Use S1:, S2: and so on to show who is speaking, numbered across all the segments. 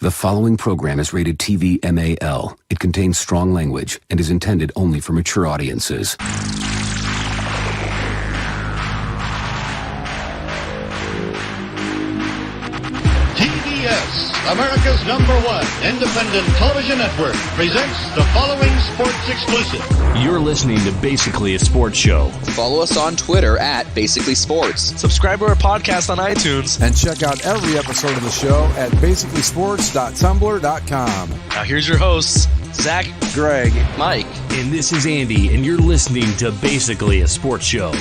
S1: The following program is rated TV MAL. It contains strong language and is intended only for mature audiences.
S2: TBS, America's #1 independent television network, presents the following sports exclusive.
S3: You're listening to Basically a Sports Show.
S4: Follow us on Twitter at Basically Sports.
S3: Subscribe to our podcast on iTunes.
S5: And check out every episode of the show at basicallysports.tumblr.com.
S3: Now here's your hosts, Zach,
S4: Greg, Mike.
S3: and this is Andy, and you're listening to Basically a Sports Show.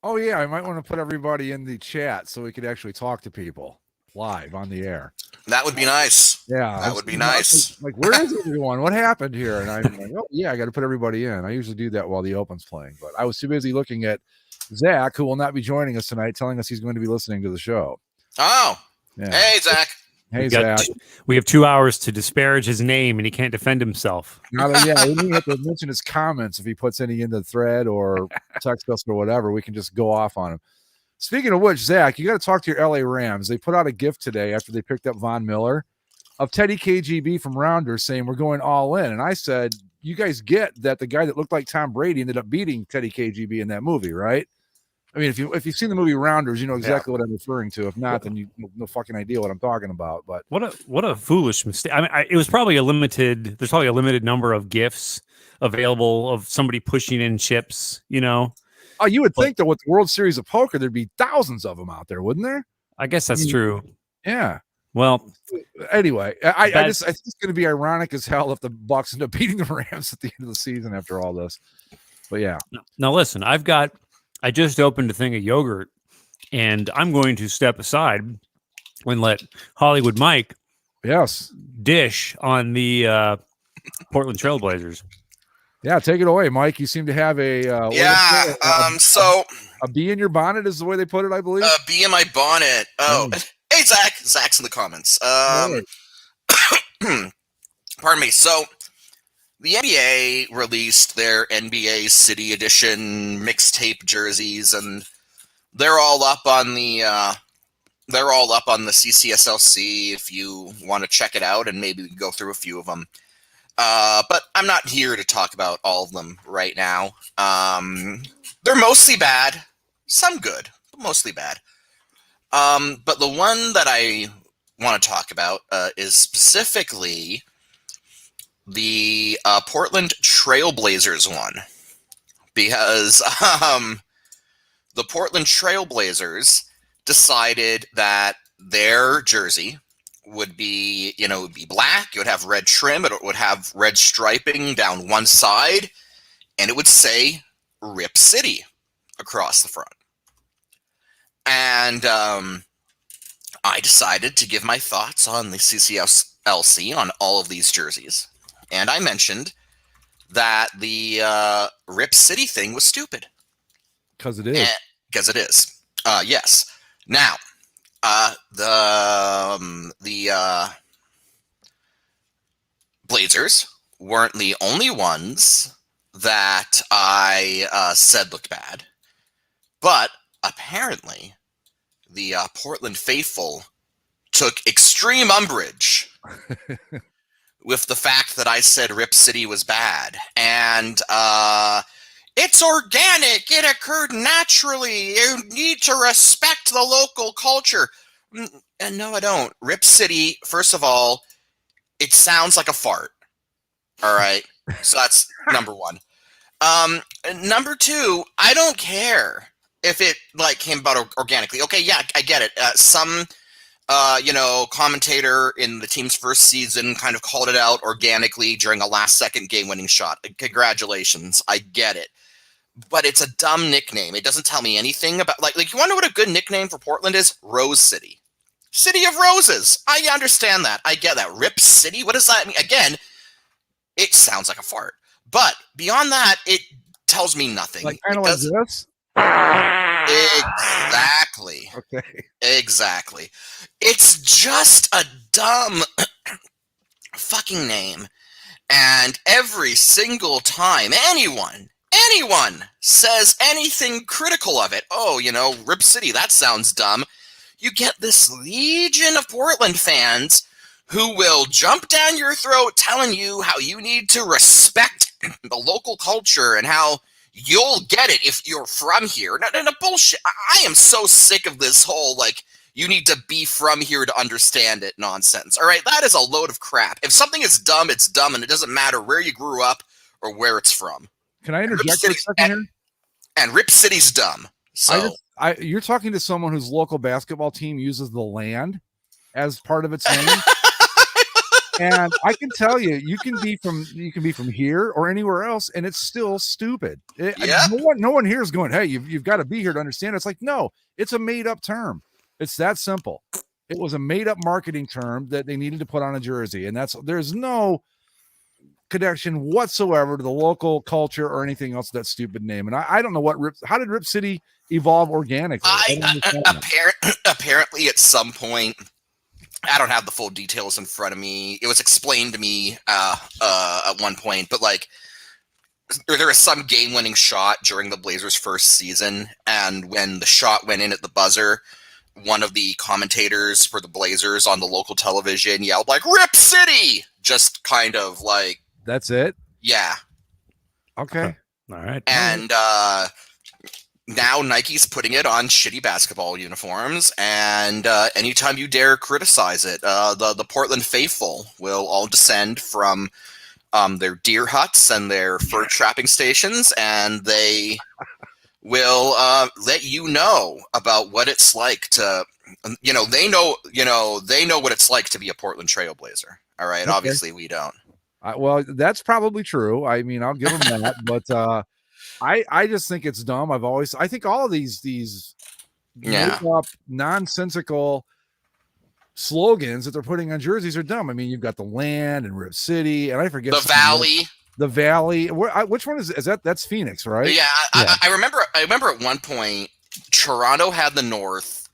S5: Oh, yeah, I might want to put everybody in the chat so we could actually talk to people live on the air.
S6: That would be nice.
S5: Yeah.
S6: That would be nice.
S5: Like, where is everyone? What happened here? And I'm like, oh, yeah, I got to put everybody in. I usually do that while the Open's playing. But I was too busy looking at Zach, who will not be joining us tonight, telling us he's going to be listening to the show.
S6: Oh,
S5: Yeah.
S6: hey, Zach.
S5: Hey, Zach.
S7: We have 2 hours to disparage his name, and he can't defend himself.
S5: Now that, yeah, we don't have to mention his comments if he puts any in the thread or text us or whatever. We can just go off on him. Speaking of which, Zach, you got to talk to your LA Rams. They put out a gift today after they picked up Von Miller of Teddy KGB from Rounders saying we're going all in. And I said, you guys get that the guy that looked like Tom Brady ended up beating Teddy KGB in that movie, right? I mean, if you've seen the movie Rounders, you know exactly what I'm referring to. If not, then you have no fucking idea what I'm talking about. But
S7: What a foolish mistake. I mean, it was probably there's probably a limited number of gifts available of somebody pushing in chips, you know.
S5: oh, you would think that with the World Series of Poker, there'd be thousands of them out there, wouldn't there?
S7: I guess that's true.
S5: Yeah.
S7: Well,
S5: Anyway, I think it's going to be ironic as hell if the Bucs end up beating the Rams at the end of the season after all this. But yeah.
S7: now listen, I just opened a thing of yogurt, and I'm going to step aside and let Hollywood Mike
S5: Yes.
S7: dish on the Portland Trailblazers.
S5: Yeah, take it away, Mike. You seem to have a
S6: So
S5: a bee in your bonnet is the way they put it, I believe.
S6: be in my bonnet. Oh, hey, Zach. Zach's in the comments. Pardon me. So the NBA released their NBA City Edition mixtape jerseys, and they're all up on the CCSLC if you want to check it out, and maybe we can go through a few of them. But I'm not here to talk about all of them right now. They're mostly bad, some good, but mostly bad. But the one that I want to talk about is specifically the Portland Trailblazers one, because the Portland Trailblazers decided that their jersey would be, it would be black, it would have red trim, it would have red striping down one side, and it would say Rip City across the front. And I decided to give my thoughts on the CCSLC on all of these jerseys. And I mentioned that the Rip City thing was stupid.
S5: Because it is.
S6: Because it is. Yes. Now, the Blazers weren't the only ones that I said looked bad. But apparently, the Portland faithful took extreme umbrage with the fact that I said Rip City was bad. And it's organic. It occurred naturally. You need to respect the local culture. And no, I don't. Rip City, first of all, it sounds like a fart. All right. So that's number one. Number two, I don't care if it came about organically. Okay, yeah, I get it. Some commentator in the team's first season kind of called it out organically during a last-second game-winning shot. Congratulations. I get it. But it's a dumb nickname. It doesn't tell me anything about, you want to know what a good nickname for Portland is? Rose City. City of Roses. I understand that. I get that. Rip City? What does that mean? Again, it sounds like a fart. But beyond that, it tells me nothing.
S5: Like this?
S6: Exactly.
S5: Okay.
S6: Exactly. It's just a dumb fucking name. And every single time anyone anyone says anything critical of it, oh, Rip City, that sounds dumb, you get this legion of Portland fans who will jump down your throat telling you how you need to respect the local culture and how you'll get it if you're from here. No, bullshit. I am so sick of this whole, you need to be from here to understand it nonsense. All right, that is a load of crap. If something is dumb, it's dumb, and it doesn't matter where you grew up or where it's from.
S5: Can I interject for a second here?
S6: And Rip City's dumb. So
S5: you're talking to someone whose local basketball team uses the land as part of its name. And I can tell you, you can be from here or anywhere else, and it's still stupid. No one here is going, hey, you've got to be here to understand. It's like, no, it's a made up term. It's that simple. It was a made up marketing term that they needed to put on a jersey, and there's no connection whatsoever to the local culture or anything else. That stupid name, and I don't know how did Rip City evolve organically?
S6: Apparently, at some point. I don't have the full details in front of me. It was explained to me at one point, but there was some game-winning shot during the Blazers' first season, and when the shot went in at the buzzer, one of the commentators for the Blazers on the local television yelled "Rip City!" Just kind of
S5: that's it.
S6: Yeah.
S5: Okay.
S7: All right.
S6: And now Nike's putting it on shitty basketball uniforms, and anytime you dare criticize it, the Portland faithful will all descend from their deer huts and their fur trapping stations, and they will let you know about what it's like to, they know what it's like to be a Portland Trailblazer. All right, okay. Obviously we don't.
S5: Well, that's probably true. I mean, I'll give them that, but. I just think it's dumb. I think all of these made up nonsensical slogans that they're putting on jerseys are dumb. I mean, you've got the land and Rip City, and I forget
S6: the Valley.
S5: The Valley. Which one is that? That's Phoenix, right?
S6: Yeah, I remember at one point Toronto had the North,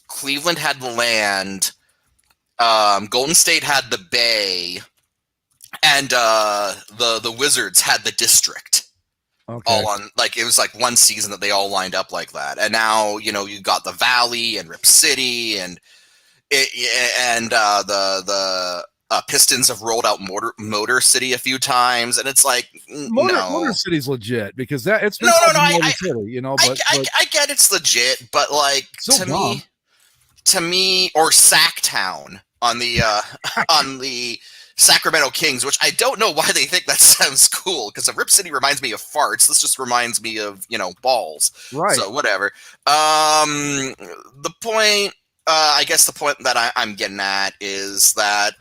S6: Cleveland had the land, Golden State had the Bay, and the Wizards had the District.
S5: Okay.
S6: All on it was one season that they all lined up like that, and now you got the Valley and Rip City, and the Pistons have rolled out Motor City a few times, and it's
S5: Motor City's legit because it's been
S6: Motor
S5: City,
S6: but I get it's legit, but to me, or Sacktown on the on the Sacramento Kings, which I don't know why they think that sounds cool, because Rip City reminds me of farts. This just reminds me of, balls.
S5: Right.
S6: So whatever. The point, I guess the point that I'm getting at is that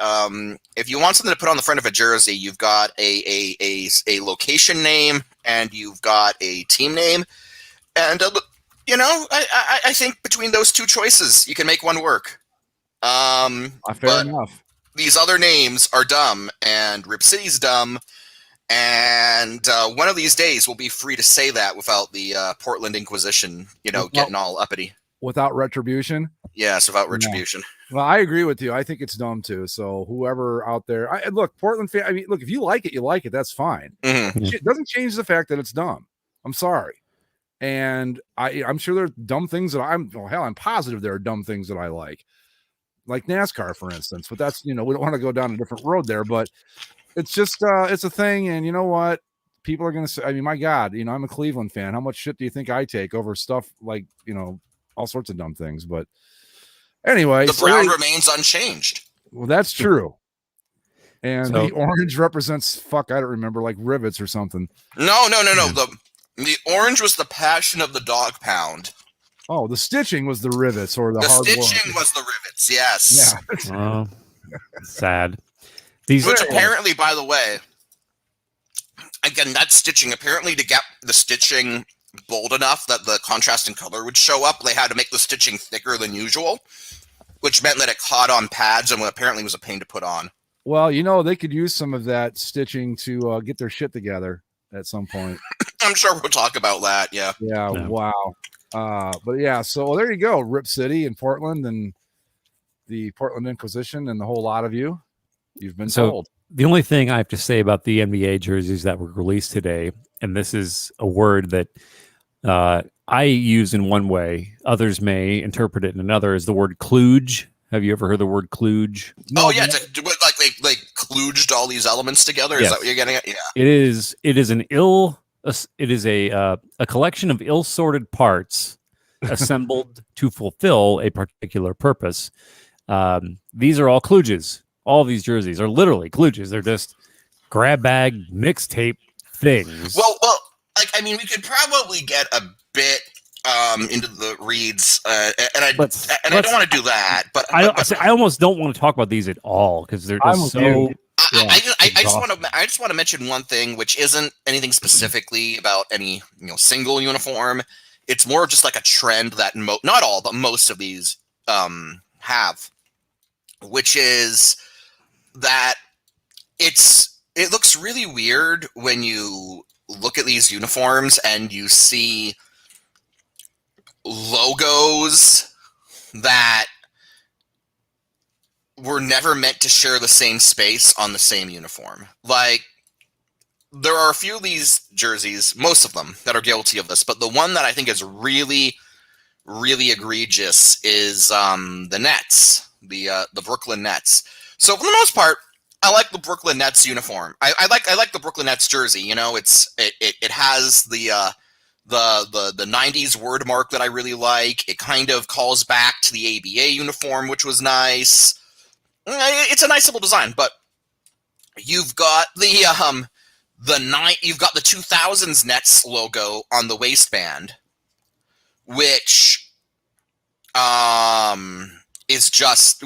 S6: if you want something to put on the front of a jersey, you've got a location name and you've got a team name. And, I think between those two choices, you can make one work.
S5: Fair enough.
S6: These other names are dumb, and Rip City's dumb, and one of these days we'll be free to say that without the Portland Inquisition, getting all uppity.
S5: Without retribution?
S6: Yes, without retribution.
S5: Yeah. Well, I agree with you. I think it's dumb too. So whoever out there, look, Portland fan. I mean, look, if you like it, you like it. That's fine.
S6: Mm-hmm.
S5: It doesn't change the fact that it's dumb. I'm sorry, and I'm sure there are dumb things that I'm positive there are dumb things that I like NASCAR, for instance. But that's we don't want to go down a different road there. But it's just it's a thing, and you know what? People are going to say. I mean, my God, I'm a Cleveland fan. How much shit do you think I take over stuff all sorts of dumb things? But anyway,
S6: the brown remains unchanged.
S5: Well, that's true. And the orange represents I don't remember, rivets or something.
S6: No. The orange was the passion of the dog pound.
S5: Oh, the stitching was the rivets or the hard
S6: stitching
S5: work.
S6: Was the rivets, yes.
S5: Yeah.
S7: Sad.
S6: Which apparently, by the way, again, that stitching, apparently to get the stitching bold enough that the contrast in color would show up, they had to make the stitching thicker than usual, which meant that it caught on pads and apparently was a pain to put on.
S5: Well, they could use some of that stitching to get their shit together at some point.
S6: I'm sure we'll talk about that, yeah.
S5: Yeah, wow. But yeah, so there you go. Rip City in Portland and the Portland Inquisition and the whole lot of you. You've been told.
S7: The only thing I have to say about the NBA jerseys that were released today, and this is a word that I use in one way, others may interpret it in another, is the word kludge. Have you ever heard the word kludge?
S6: Oh yeah, like they kludged all these elements together.
S7: Yes.
S6: Is that what you're getting at? Yeah.
S7: It is a collection of ill-sorted parts assembled to fulfill a particular purpose. These are all kludges. All of these jerseys are literally kludges. They're just grab bag mixtape things.
S6: Well, like I mean, we could probably get a bit into the reads, and I don't want to do that. But
S7: I almost don't want to talk about these at all because they're just so.
S6: I just want to mention one thing, which isn't anything specifically about any single uniform. It's more just like a trend that not all, but most of these have, which is that it looks really weird when you look at these uniforms and you see logos that were never meant to share the same space on the same uniform. Like, there are a few of these jerseys, most of them, that are guilty of this, but the one that I think is really, really egregious is the Nets, the Brooklyn Nets. So for the most part, I like the Brooklyn Nets uniform. I like the Brooklyn Nets jersey. It has the 90s word mark that I really like. It kind of calls back to the ABA uniform, which was nice. It's a nice little design, but you've got you've got the 2000s Nets logo on the waistband, which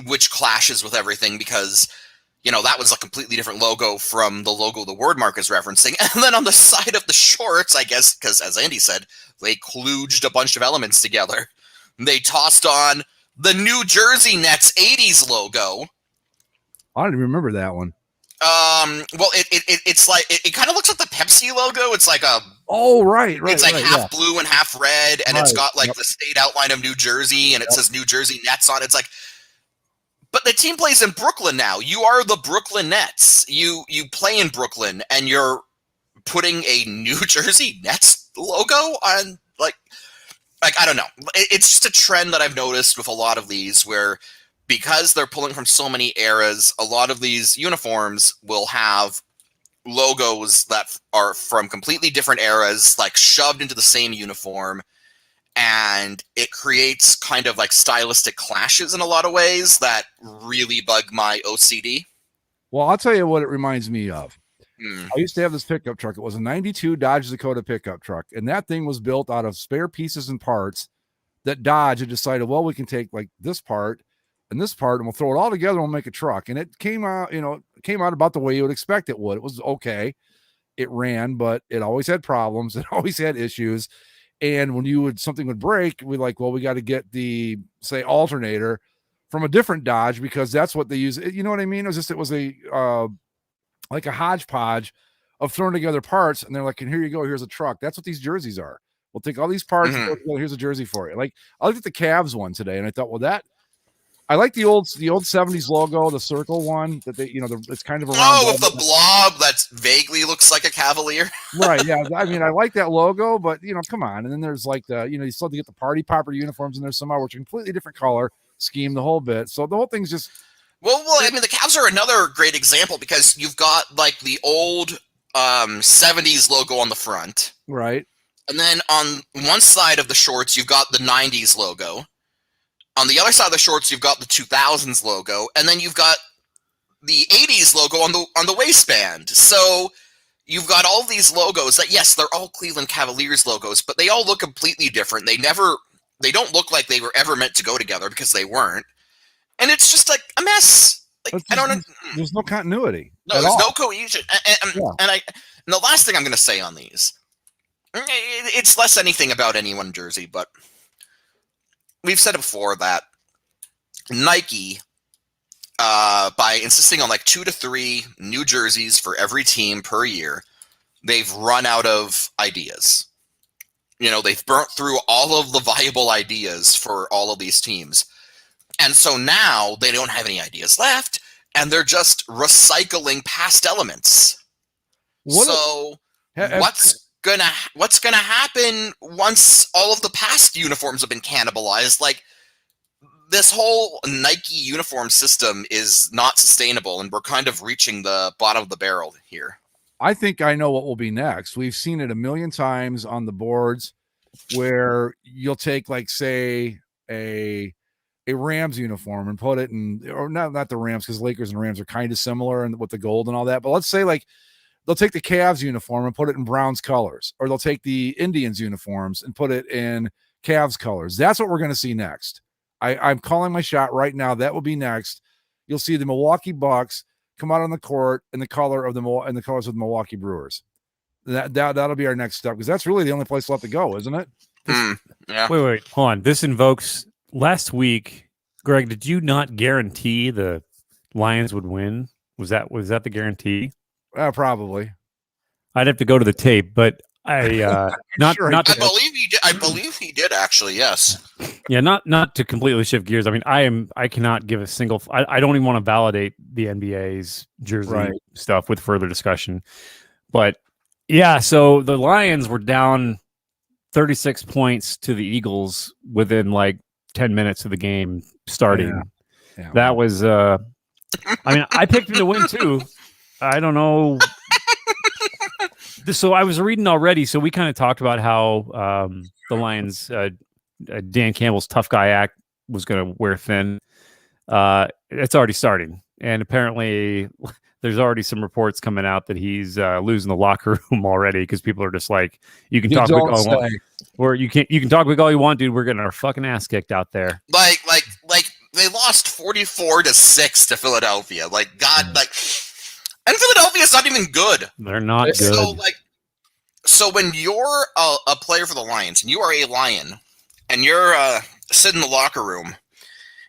S6: which clashes with everything because that was a completely different logo from the logo the word mark is referencing. And then on the side of the shorts, I guess, because as Andy said, they kludged a bunch of elements together. They tossed on the New Jersey Nets 80s logo.
S5: I don't even remember that one.
S6: Well, it's like it kind of looks like the Pepsi logo. It's like
S5: right.
S6: It's like half
S5: yeah.
S6: blue and half red, and it's got like
S5: Yep.
S6: the state outline of New Jersey, and it says New Jersey Nets on it. It's like, but the team plays in Brooklyn now. You are the Brooklyn Nets. You play in Brooklyn, and you're putting a New Jersey Nets logo on like I don't know. It's just a trend that I've noticed with a lot of these where, because they're pulling from so many eras, a lot of these uniforms will have logos that are from completely different eras, like shoved into the same uniform. And it creates kind of like stylistic clashes in a lot of ways that really bug my OCD.
S5: Well, I'll tell you what it reminds me of. I used to have this pickup truck. It was a 92 Dodge Dakota pickup truck. And that thing was built out of spare pieces and parts that Dodge had decided, well, we can take like this part and this part, and we'll throw it all together and we'll make a truck. And it came out, about the way you would expect it would. It was okay. It ran, but it always had problems. It always had issues. And when something would break, we got to get the, say, alternator from a different Dodge because that's what they use. You know what I mean? It was like a hodgepodge of throwing together parts. And they're like, and here you go. Here's a truck. That's what these jerseys are. We'll take all these parts. And here's a jersey for you. Like, I looked at the Cavs one today and I thought, well, I like the old 70s logo, the circle one that they, it's kind of around.
S6: with the blob that vaguely looks like a Cavalier.
S5: Right. Yeah. I mean, I like that logo, but come on. And then there's like you still have to get the party popper uniforms in there somehow, which are completely different color scheme, the whole bit. So the whole thing's just.
S6: Well, I mean, the Cavs are another great example because you've got like the old 70s logo on the front.
S5: Right.
S6: And then on one side of the shorts, you've got the 90s logo. On the other side of the shorts, you've got the 2000s logo, and then you've got the 80s logo on the waistband. So you've got all these logos that, yes, they're all Cleveland Cavaliers logos, but they all look completely different. They don't look like they were ever meant to go together because they weren't. And it's just like a mess. Like,
S5: there's no continuity.
S6: No, there's no cohesion. And the last thing I'm going to say on these, it's less anything about any one jersey, but we've said it before that Nike, by insisting on like 2 to 3 new jerseys for every team per year, they've run out of ideas. They've burnt through all of the viable ideas for all of these teams. And so now they don't have any ideas left. and they're just recycling past elements. What's gonna happen once all of the past uniforms have been cannibalized? Like, this whole Nike uniform system is not sustainable, and we're kind of reaching the bottom of the barrel here.
S5: I think I know what will be next. We've seen it a million times on the boards where you'll take, like, say, a Rams uniform and put it in, or not the Rams, because Lakers and Rams are kind of similar and with the gold and all that. But let's say, like, they'll take the Cavs uniform and put it in Browns colors, or they'll take the Indians uniforms and put it in Cavs colors. That's what we're going to see next. I'm calling my shot right now. That will be next. You'll see the Milwaukee Bucks come out on the court in the colors of the Milwaukee Brewers. That'll be our next step, because that's really the only place left to go, isn't it?
S6: Yeah.
S7: Wait, hold on. This invokes last week. Greg, did you not guarantee the Lions would win? Was that the guarantee?
S5: Probably.
S7: I'd have to go to the tape, but I not
S5: Sure,
S7: not
S6: I
S7: to,
S6: believe he did. I believe he did, actually. Yes.
S7: yeah, not to completely shift gears. I mean, I cannot give a single. I don't even want to validate the NBA's jersey stuff with further discussion, but yeah. So the Lions were down 36 points to the Eagles within like 10 minutes of the game starting.
S5: Yeah.
S7: That was. I mean, I picked them to win too. I don't know. So I was reading already. So we kind of talked about how the Lions, Dan Campbell's tough guy act was going to wear thin. It's already starting, and apparently there's already some reports coming out that he's losing the locker room already, because people are just like, you can talk big all you want, or you can talk big all you want, dude. We're getting our fucking ass kicked out there.
S6: Like they lost 44-6 to Philadelphia. Like, God, like. And Philadelphia's not even good.
S7: They're not good.
S6: So when you're a player for the Lions, and you are a Lion, and you're sitting in the locker room,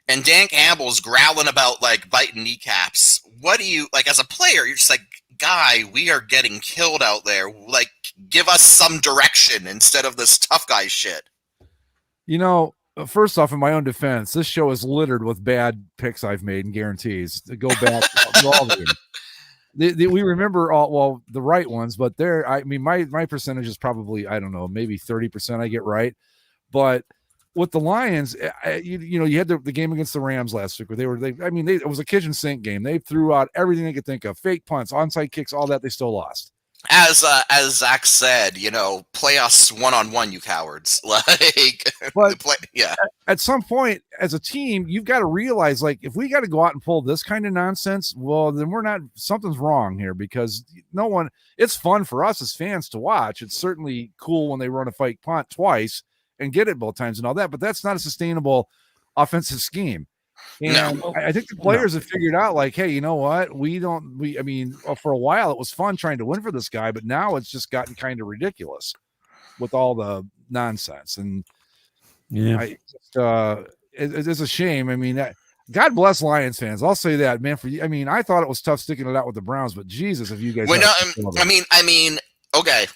S6: and Dan Campbell's growling about, like, biting kneecaps, what do you, like, as a player, you're just like, guy, we are getting killed out there. Like, give us some direction instead of this tough guy shit.
S5: You know, first off, in my own defense, this show is littered with bad picks I've made and guarantees. To go back to all of them. We remember the right ones, but my percentage is probably, I don't know, maybe 30% I get right. But with the Lions, you had the game against the Rams last week where it was a kitchen sink game. They threw out everything they could think of, fake punts, onside kicks, all that. They still lost.
S6: As Zach said, play us one-on-one, you cowards.
S5: At some point, as a team, you've got to realize, like, if we got to go out and pull this kind of nonsense, well, then something's wrong here, because it's fun for us as fans to watch. It's certainly cool when they run a fake punt twice and get it both times and all that, but that's not a sustainable offensive scheme. And I think the players have figured out, like, hey, you know what? For a while it was fun trying to win for this guy, but now it's just gotten kind of ridiculous with all the nonsense. And it's a shame. I mean, God bless Lions fans. I'll say that, man. I thought it was tough sticking it out with the Browns, but Jesus, if you guys,
S6: okay.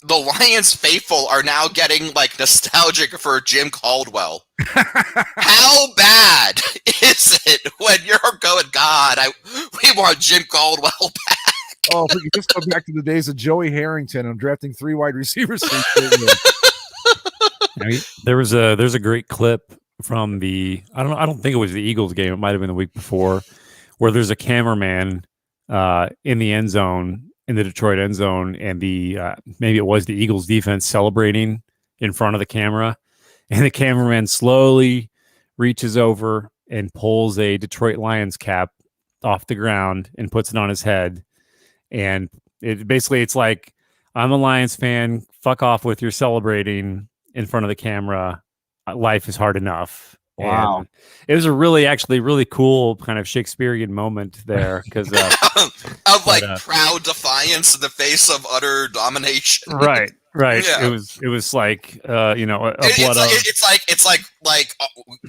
S6: The Lions faithful are now getting, like, nostalgic for Jim Caldwell. How bad is it when you're going, God, we want Jim Caldwell back?
S5: Oh, if we could just go back to the days of Joey Harrington and drafting 3 wide receivers.
S7: There's a great clip from I don't think it was the Eagles game. It might have been the week before, where there's a cameraman in the end zone, in the Detroit end zone, and maybe it was the Eagles defense celebrating in front of the camera, and the cameraman slowly reaches over and pulls a Detroit Lions cap off the ground and puts it on his head. And it's like, I'm a Lions fan. Fuck off with your celebrating in front of the camera. Life is hard enough.
S5: Wow.
S7: And it was a really cool kind of Shakespearean moment there, because
S6: proud defiance in the face of utter domination.
S7: Right.
S6: Yeah.
S7: It was like it's
S6: like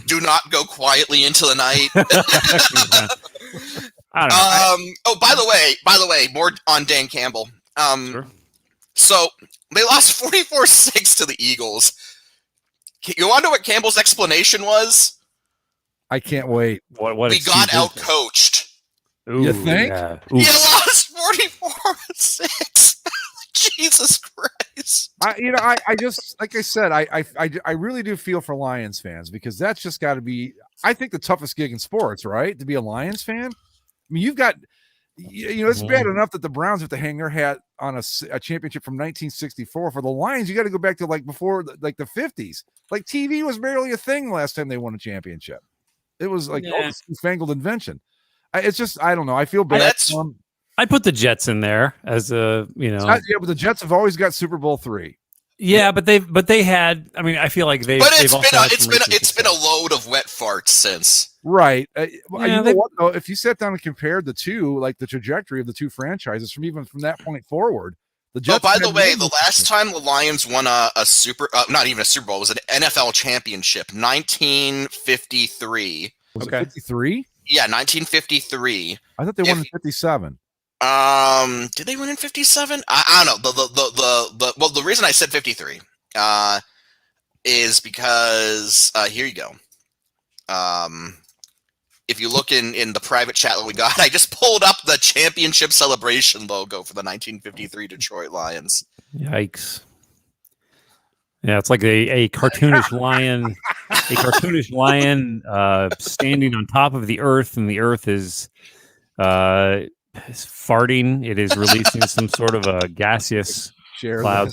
S6: do not go quietly into the night.
S7: I don't know.
S6: By the way, more on Dan Campbell.
S7: Sure.
S6: So they lost 44-6 to the Eagles. You want to know what Campbell's explanation was?
S5: I can't wait.
S7: What
S6: we got out-coached.
S5: You think?
S7: Yeah.
S6: You
S7: Oof.
S6: lost 44-6. Jesus Christ.
S5: I just, like I said, I really do feel for Lions fans, because that's just got to be, I think, the toughest gig in sports, right? To be a Lions fan. I mean, you've got, it's bad enough that the Browns have to hang their hat on a championship from 1964. For the Lions, you got to go back to like before, like the 50s. Like TV was barely a thing last time they won a championship. It was like this newfangled invention. It's just, I don't know. I feel bad.
S7: I'd put the Jets in there as a,
S5: but the Jets have always got Super Bowl III.
S7: Yeah, but they had. I mean, I feel like they've.
S6: But
S7: it's
S6: been a load of wet farts since.
S5: Right. You know what though? If you sat down and compared the two, like the trajectory of the two franchises from that point forward, the Jets.
S6: Oh, by the way, the last time the Lions won a super, not even a Super Bowl, was an NFL championship, 1953.
S5: Was it 53?
S6: Yeah, 1953.
S5: I thought they won in 57.
S6: Did they win in 57? I don't know. The reason I said 53 is because here you go. If you look in the private chat that we got, I just pulled up the championship celebration logo for the 1953 Detroit Lions.
S7: Yikes. Yeah, it's like a cartoonish lion, standing on top of the earth, and the earth is farting. It is releasing some sort of a gaseous cloud.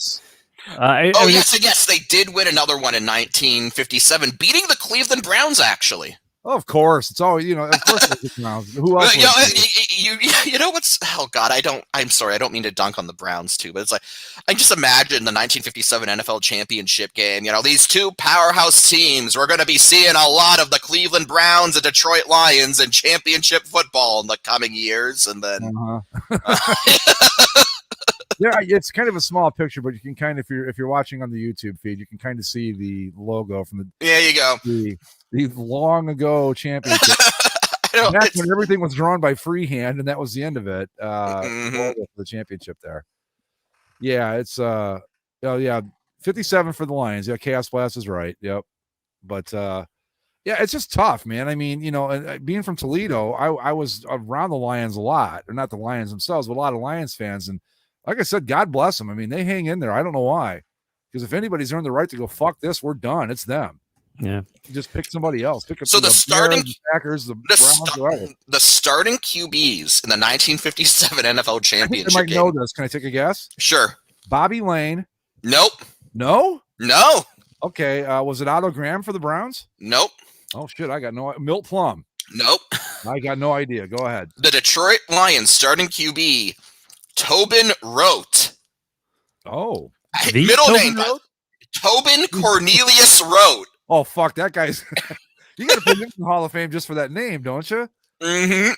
S6: Yes, they did win another one in 1957, beating the Cleveland Browns, actually.
S5: Oh, of course. It's always, of course it's the Browns. Who else?
S6: You know what's, oh God, I'm sorry, I don't mean to dunk on the Browns too, but it's like, I just imagine the 1957 NFL championship game, these two powerhouse teams, we're going to be seeing a lot of the Cleveland Browns and Detroit Lions in championship football in the coming years. And then,
S5: yeah, it's kind of a small picture, but you can kind of, if you're watching on the YouTube feed, you can kind of see the logo from the.
S6: There you go.
S5: The long ago championship. That's when everything was drawn by freehand, and that was the end of it. The championship there. Yeah, it's 57 for the Lions. Yeah, Chaos Blast is right. Yep. But yeah, it's just tough, man. I mean, being from Toledo, I was around the Lions a lot, or not the Lions themselves, but a lot of Lions fans. And like I said, God bless them. I mean, they hang in there. I don't know why. Because if anybody's earned the right to go, fuck this, we're done. It's them.
S7: Yeah.
S5: You just pick somebody else. Pick up
S6: so the starting
S5: Bears, the Packers, the Browns,
S6: the starting QBs in the 1957 NFL championship
S5: I might
S6: game.
S5: know this. Can I take a guess?
S6: Sure.
S5: Bobby Lane.
S6: Nope.
S5: No?
S6: No.
S5: Okay. Was it Otto Graham for the Browns?
S6: Nope.
S5: Oh shit! I got no. Milt Plum.
S6: Nope.
S5: I got no idea. Go ahead.
S6: The Detroit Lions starting QB, Tobin Rote.
S5: Oh.
S6: Middle name. Tobin Cornelius Rote.
S5: Oh fuck, that guy's. You got to put him in the Hall of Fame just for that name, don't you?
S6: Mm-hmm.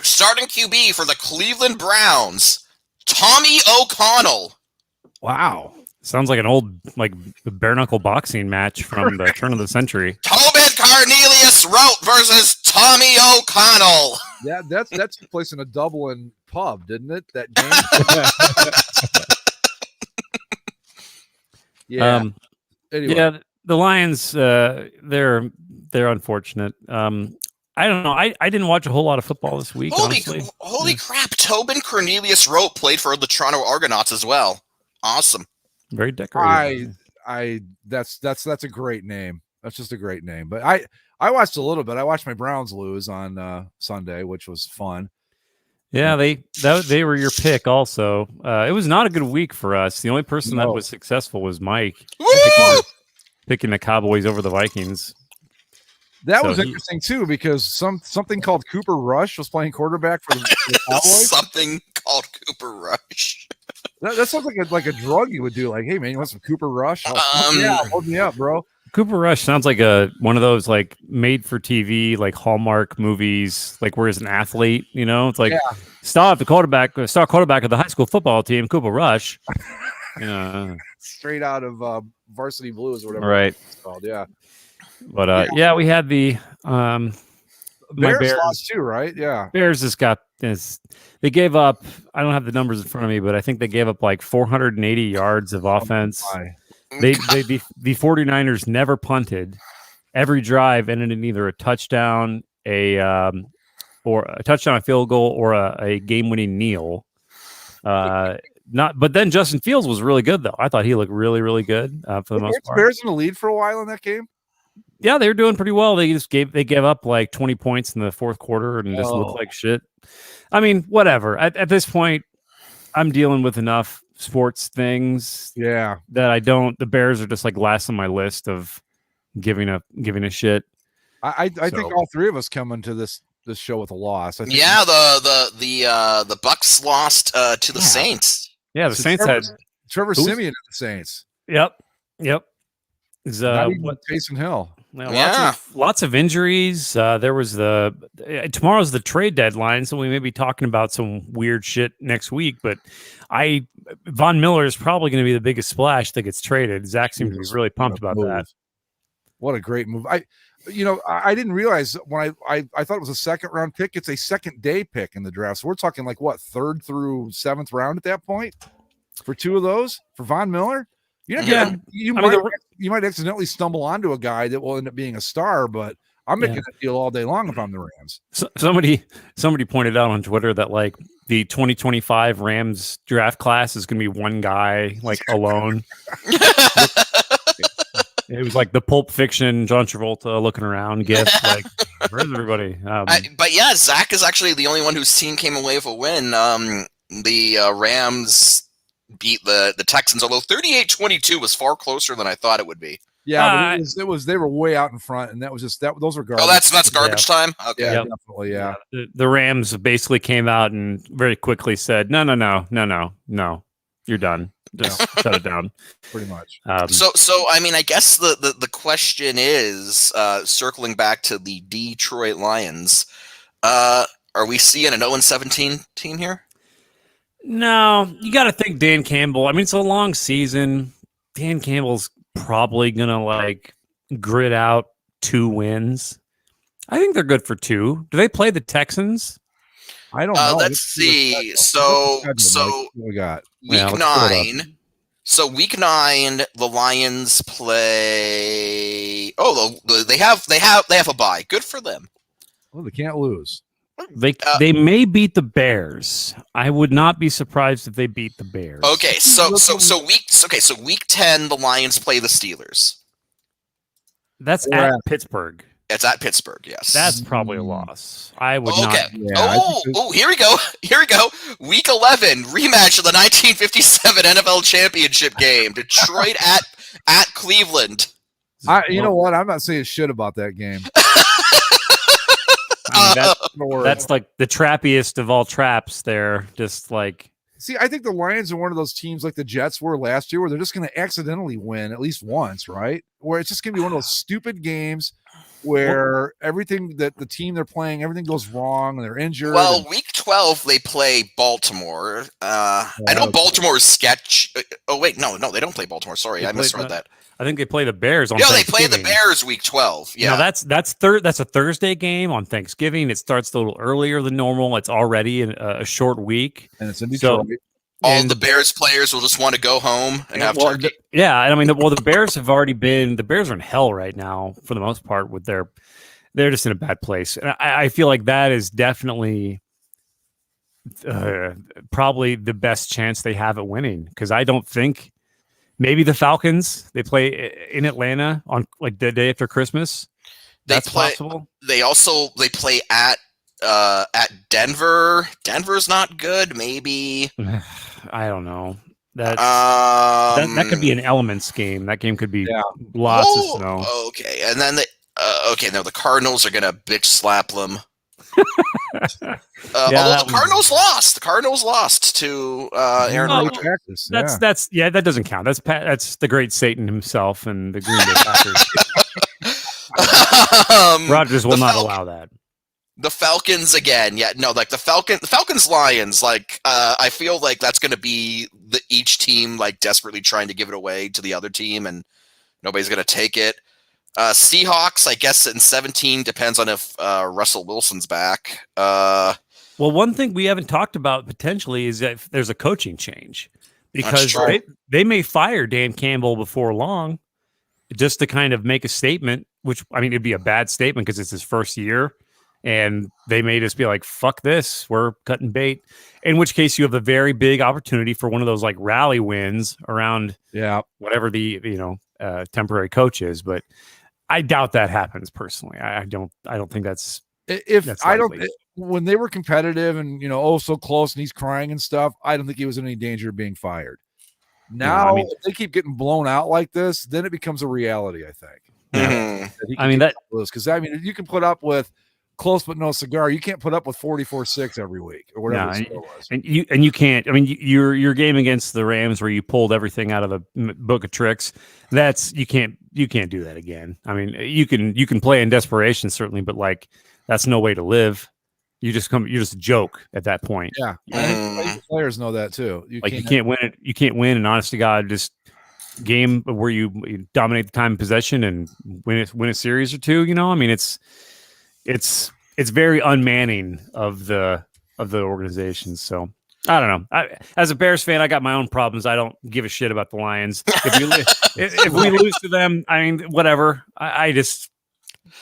S6: Starting QB for the Cleveland Browns, Tommy O'Connell.
S5: Wow.
S7: Sounds like an old bare knuckle boxing match from the turn of the century.
S6: Tobin Cornelius Rote versus Tommy O'Connell.
S5: Yeah, that's place in a Dublin pub, didn't it? That game. Yeah.
S7: Anyway. Yeah, the Lions. They're unfortunate. I don't know. I didn't watch a whole lot of football this week.
S6: Holy crap! Tobin Cornelius Rote played for the Toronto Argonauts as well. Awesome.
S7: Very decorated.
S5: That's a great name. That's just a great name. But I watched a little bit. I watched my Browns lose on Sunday, which was fun.
S7: Yeah, they were your pick also. It was not a good week for us. The only person that was successful was Mike picking the Cowboys over the Vikings.
S5: That was interesting too, because something called Cooper Rush was playing quarterback for the Cowboys.
S6: Something called Cooper Rush.
S5: That sounds like a drug you would do. Like, hey man, you want some Cooper Rush? Yeah, hold me up, bro.
S7: Cooper Rush sounds like one of those like made for TV, like Hallmark movies, like where he's an athlete, It's like star quarterback of the high school football team, Cooper Rush.
S5: Straight out of Varsity Blues or whatever
S7: it's
S5: called, yeah.
S7: But we had the
S5: Bears lost too, right? Yeah.
S7: Bears just got this. They gave up. I don't have the numbers in front of me, but I think they gave up like 480 yards of offense. The 49ers never punted. Every drive ended in either a touchdown, or or a touchdown, a field goal, or a game-winning kneel. But then Justin Fields was really good though. I thought he looked really, really good for the most part.
S5: Bears in the lead for a while in that game.
S7: Yeah, they were doing pretty well. They gave up like 20 points in the fourth quarter and just looked like shit. I mean, whatever. At this point, I'm dealing with enough sports things.
S5: Yeah,
S7: that I don't. The Bears are just like last on my list of giving a shit.
S5: I think all three of us come into this show with a loss. I think
S6: the Bucks lost to the Saints.
S7: Yeah, the Saints had
S5: Trevor Siemian and the Saints.
S7: Yep.
S5: Not even Taysom Hill.
S7: Lots of injuries. There was tomorrow's the trade deadline, so we may be talking about some weird shit next week. But Von Miller is probably going to be the biggest splash that gets traded. Zach seems to be really pumped about that.
S5: What a great move! I didn't realize when I thought it was a second round pick. It's a second day pick in the draft. So we're talking like what, 3rd through 7th round at that point for 2 of those for Von Miller. You might accidentally stumble onto a guy that will end up being a star, but I'm making that deal all day long if I'm the Rams.
S7: Somebody pointed out on Twitter that like the 2025 Rams draft class is going to be one guy like alone. It was like the Pulp Fiction John Travolta looking around gift. Like, where's everybody?
S6: But yeah, Zach is actually the only one whose team came away with a win. The Rams beat the Texans, although 38-22 was far closer than I thought it would be.
S5: Yeah, but it was they were way out in front, and that was just those were garbage.
S6: Oh, that's garbage time. Okay,
S5: yeah, definitely, yeah.
S7: The Rams basically came out and very quickly said, no, you're done. Just shut it down.
S5: Pretty much.
S6: So I mean, I guess the question is, circling back to the Detroit Lions, are we seeing an 0-17 team here?
S7: No, you got to think Dan Campbell. I mean, it's a long season. Dan Campbell's probably gonna like grit out 2 wins. I think they're good for 2. Do they play the Texans?
S5: I don't know.
S6: Let's see. So
S5: we got
S6: week 9. So week 9, the Lions play. Oh, they have a bye. Good for them.
S5: Well, they can't lose.
S7: They may beat the Bears. I would not be surprised if they beat the Bears.
S6: Okay, so week 10, the Lions play the Steelers.
S7: That's at Pittsburgh.
S6: It's at Pittsburgh, yes.
S7: That's probably a loss. I would not.
S6: Yeah, here we go. Week 11, rematch of the 1957 NFL Championship game. Detroit at Cleveland.
S5: You know what? I'm not saying shit about that game.
S7: I mean, that's like the trappiest of all traps there. Just like,
S5: see, I think the Lions are one of those teams like the Jets were last year where they're just going to accidentally win at least once, right? Where it's just going to be one of those stupid games where everything that the team they're playing, everything goes wrong and they're injured.
S6: Well, week 12, they play Baltimore. I know Baltimore's sketch. Oh, wait, no, they don't play Baltimore. Sorry, I misread that.
S7: I think they play the Bears on
S6: Thanksgiving. They play the Bears week 12. Yeah.
S7: Now that's a Thursday game on Thanksgiving. It starts a little earlier than normal. It's already a short week.
S5: And it's in Detroit.
S6: So, all the Bears players will just want to go home and have turkey.
S7: Yeah, I mean, the Bears have already been. The Bears are in hell right now for the most part. They're just in a bad place, and I feel like that is definitely probably the best chance they have at winning. Because I don't think maybe the Falcons, they play in Atlanta on like the day after Christmas. That's possible.
S6: They play at Denver. Denver's not good. Maybe.
S7: I don't know. That could be an Elements game. That game could be lots of snow.
S6: Okay, and then the Cardinals are gonna bitch slap them. Although the Cardinals lost. The Cardinals lost to Aaron Rodgers.
S7: That doesn't count. That's the great Satan himself and the Green Bay Packers. Rodgers will not allow that.
S6: The Falcons again. Yeah, no, like the Falcons Lions, like I feel like that's going to be each team like desperately trying to give it away to the other team and nobody's going to take it. Seahawks, I guess in 17 depends on if Russell Wilson's back.
S7: Well, one thing we haven't talked about potentially is that there's a coaching change because they may fire Dan Campbell before long just to kind of make a statement, which I mean, it'd be a bad statement because it's his first year. and they may just be like, fuck this, we're cutting bait. In which case you have a very big opportunity for one of those like rally wins around whatever the temporary coach is. But I doubt that happens personally. I don't think that's
S5: when they were competitive and so close and he's crying and stuff, I don't think he was in any danger of being fired. Now if they keep getting blown out like this, then it becomes a reality, I think. Because you can put up with close but no cigar. You can't put up with 44-6 every week or whatever the score was.
S7: And you can't. I mean, your game against the Rams where you pulled everything out of the book of tricks. That's you can't do that again. I mean, you can play in desperation certainly, but like that's no way to live. You're just a joke at that point.
S5: Yeah, players know that too. You
S7: can't win it. You can't win an honest to God just game where you dominate the time of possession and win a series or two. I mean, it's very unmanning of the organization. So I don't know. As a Bears fan, I got my own problems. I don't give a shit about the Lions. If we lose to them, I mean, whatever. The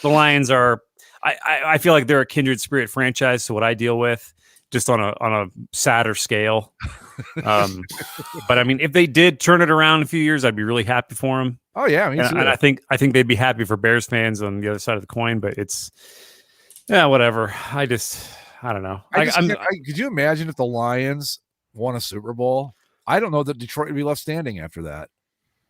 S7: Lions are. I feel like they're a kindred spirit franchise to what I deal with, just on a sadder scale. But I mean, if they did turn it around in a few years, I'd be really happy for them.
S5: Oh yeah,
S7: and I think they'd be happy for Bears fans on the other side of the coin. But it's whatever. I don't know.
S5: Could you imagine if the Lions won a Super Bowl? I don't know that Detroit would be left standing after that.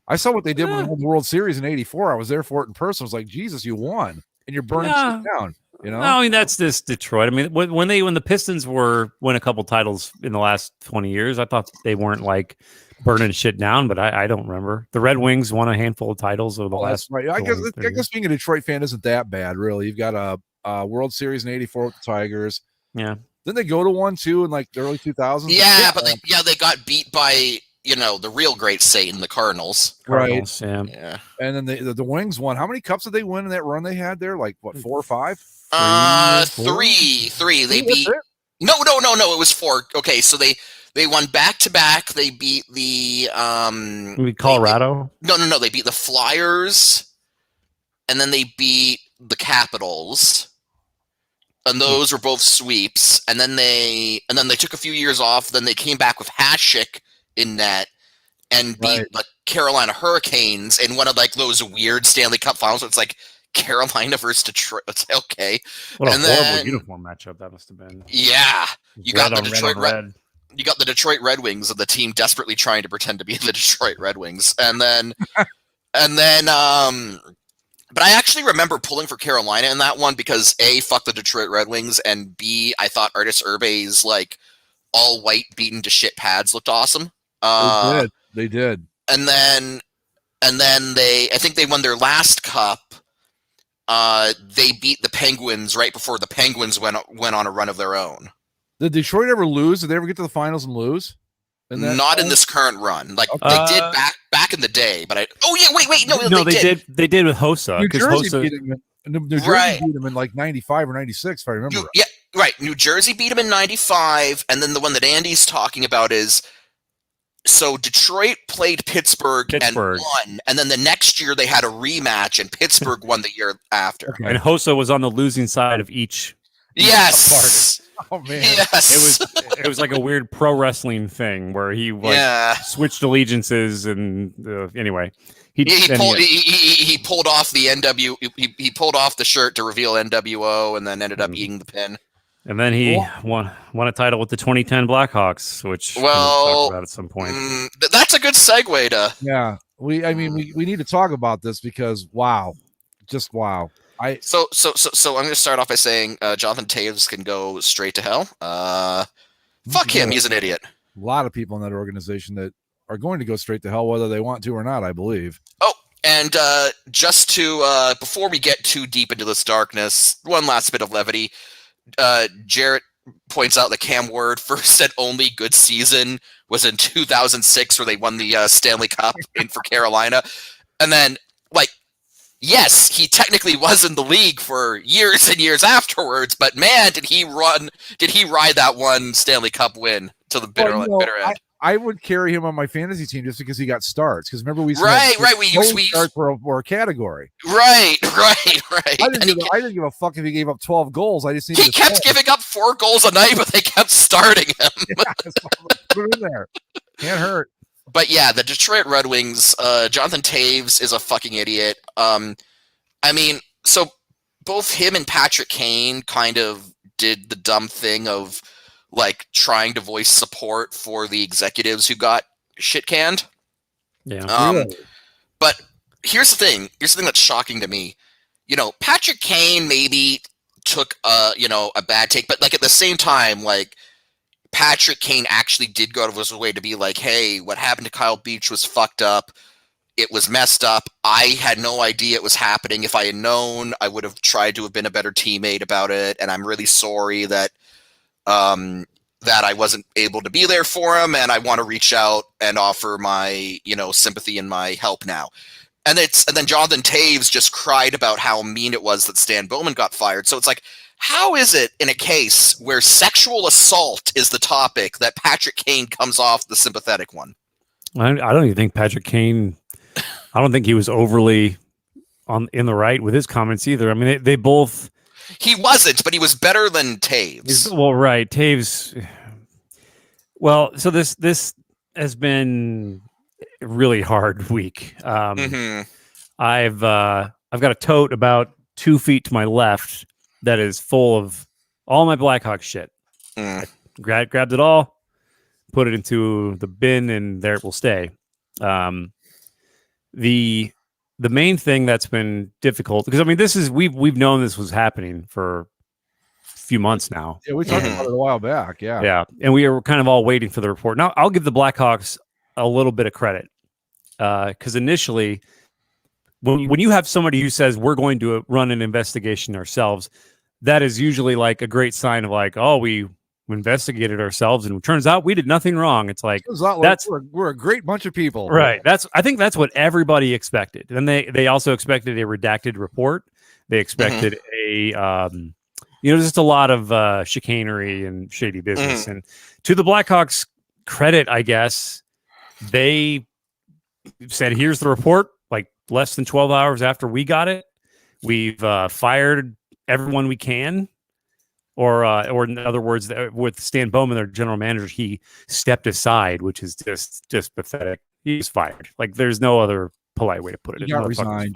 S5: I saw what they did when they won the World Series in '84. I was there for it in person. I was like, Jesus, you won. And you're burning shit down, No,
S7: I mean that's just Detroit. I mean, when the Pistons win a couple titles in the last 20 years, I thought they weren't like burning shit down, but I don't remember. The Red Wings won a handful of titles over the last.
S5: Right. I guess being a Detroit fan isn't that bad, really. You've got a World Series in '84 with the Tigers.
S7: Yeah.
S5: Then they go to 1-2 in like the early 2000s.
S6: Yeah, but they got beat by the real great Satan, the Cardinals.
S5: Right.
S6: Yeah.
S5: And then the Wings won. How many cups did they win in that run they had there? Like what, 4 or 5?
S6: Three. They beat. No. It was 4. Okay, so they won back to back. They beat the
S7: Colorado.
S6: No. They beat the Flyers, and then they beat the Capitals, and those were both sweeps. And then they took a few years off. Then they came back with Hasek in net and beat the Carolina Hurricanes in one of like those weird Stanley Cup finals. It's like Carolina versus Detroit. It's okay.
S7: What a horrible uniform matchup that must have been.
S6: Yeah, you got the Detroit
S7: Red.
S6: You got the Detroit Red Wings of the team desperately trying to pretend to be the Detroit Red Wings, and then, but I actually remember pulling for Carolina in that one because A, fuck the Detroit Red Wings, and B, I thought Artis Urbe's like all white beaten to shit pads looked awesome.
S5: They did.
S6: And then I think they won their last cup. They beat the Penguins right before the Penguins went on a run of their own.
S5: Did Detroit ever lose? Did they ever get to the finals and lose?
S6: Not in this current run. Like they did back in the day, but no,
S7: they did. They did with Hossa.
S5: New Jersey beat them in like 95 or 96, if I remember.
S6: Yeah, right. New Jersey beat them in 95, and then the one that Andy's talking about is so Detroit played Pittsburgh and won, and then the next year they had a rematch, and Pittsburgh won the year after.
S7: Okay. And Hossa was on the losing side of each.
S6: Yes.
S5: Oh man.
S6: Yes.
S7: It was like a weird pro wrestling thing where he switched allegiances and anyway. He
S6: pulled off the he pulled off the shirt to reveal NWO and then ended up eating the pin.
S7: And then he won a title with the 2010 Blackhawks, which we'll talk about at some point.
S6: That's a good segue to.
S5: Yeah, we need to talk about this because wow. So
S6: I'm going to start off by saying Jonathan Taves can go straight to hell. Fuck him, he's an idiot.
S5: A lot of people in that organization that are going to go straight to hell, whether they want to or not, I believe.
S6: Oh, and just to before we get too deep into this darkness, one last bit of levity. Jarrett points out that Cam Ward first and only good season was in 2006, where they won the Stanley Cup for Carolina, and then yes, he technically was in the league for years and years afterwards, but man, did he ride that one Stanley Cup win to the bitter end.
S5: I would carry him on my fantasy team just because he got starts. Because remember we
S6: Right. We
S5: start for a category.
S6: Right.
S5: I didn't give a fuck if he gave up 12 goals. I just needed.
S6: He kept giving up 4 goals a night, but they kept starting him.
S5: Put it in there. Can't hurt.
S6: But yeah, the Detroit Red Wings. Jonathan Toews is a fucking idiot. I mean, so both him and Patrick Kane kind of did the dumb thing of like trying to voice support for the executives who got shit canned.
S7: Yeah.
S6: But here's the thing that's shocking to me. You know, Patrick Kane maybe took a bad take, but like at the same time, like Patrick Kane actually did go out of his way to be like, hey, what happened to Kyle Beach was fucked up. It was messed up. I had no idea it was happening. If I had known, I would have tried to have been a better teammate about it. And I'm really sorry that that I wasn't able to be there for him. And I want to reach out and offer my, sympathy and my help now. And then Jonathan Toews just cried about how mean it was that Stan Bowman got fired. So it's like, how is it in a case where sexual assault is the topic that Patrick Kane comes off the sympathetic one?
S7: I don't even think Patrick Kane. I don't think he was overly in the right with his comments either. I mean, they both.
S6: He wasn't, but he was better than Toews.
S7: Well, right, Toews. Well, so this has been a really hard week. I've got a tote about 2 feet to my left that is full of all my Blackhawks shit. I grabbed it all, put it into the bin, and there it will stay. The main thing that's been difficult, because I mean, we've known this was happening for a few months now.
S5: Yeah, we talked about it a while back. Yeah.
S7: Yeah. And we were kind of all waiting for the report. Now I'll give the Blackhawks a little bit of credit. Because initially when you have somebody who says we're going to run an investigation ourselves, that is usually like a great sign of like, oh, we investigated ourselves and it turns out we did nothing wrong. It's like
S5: we're a great bunch of people,
S7: right? I think that's what everybody expected, and they also expected a redacted report. They expected just a lot of chicanery and shady business. And to the Blackhawks' credit, I guess they said, "Here's the report." Like less than 12 hours after we got it, we've fired everyone we can. Or in other words, with Stan Bowman, their general manager, he stepped aside, which is just pathetic. He's fired. Like there's no other polite way to put it.
S5: He got resigned.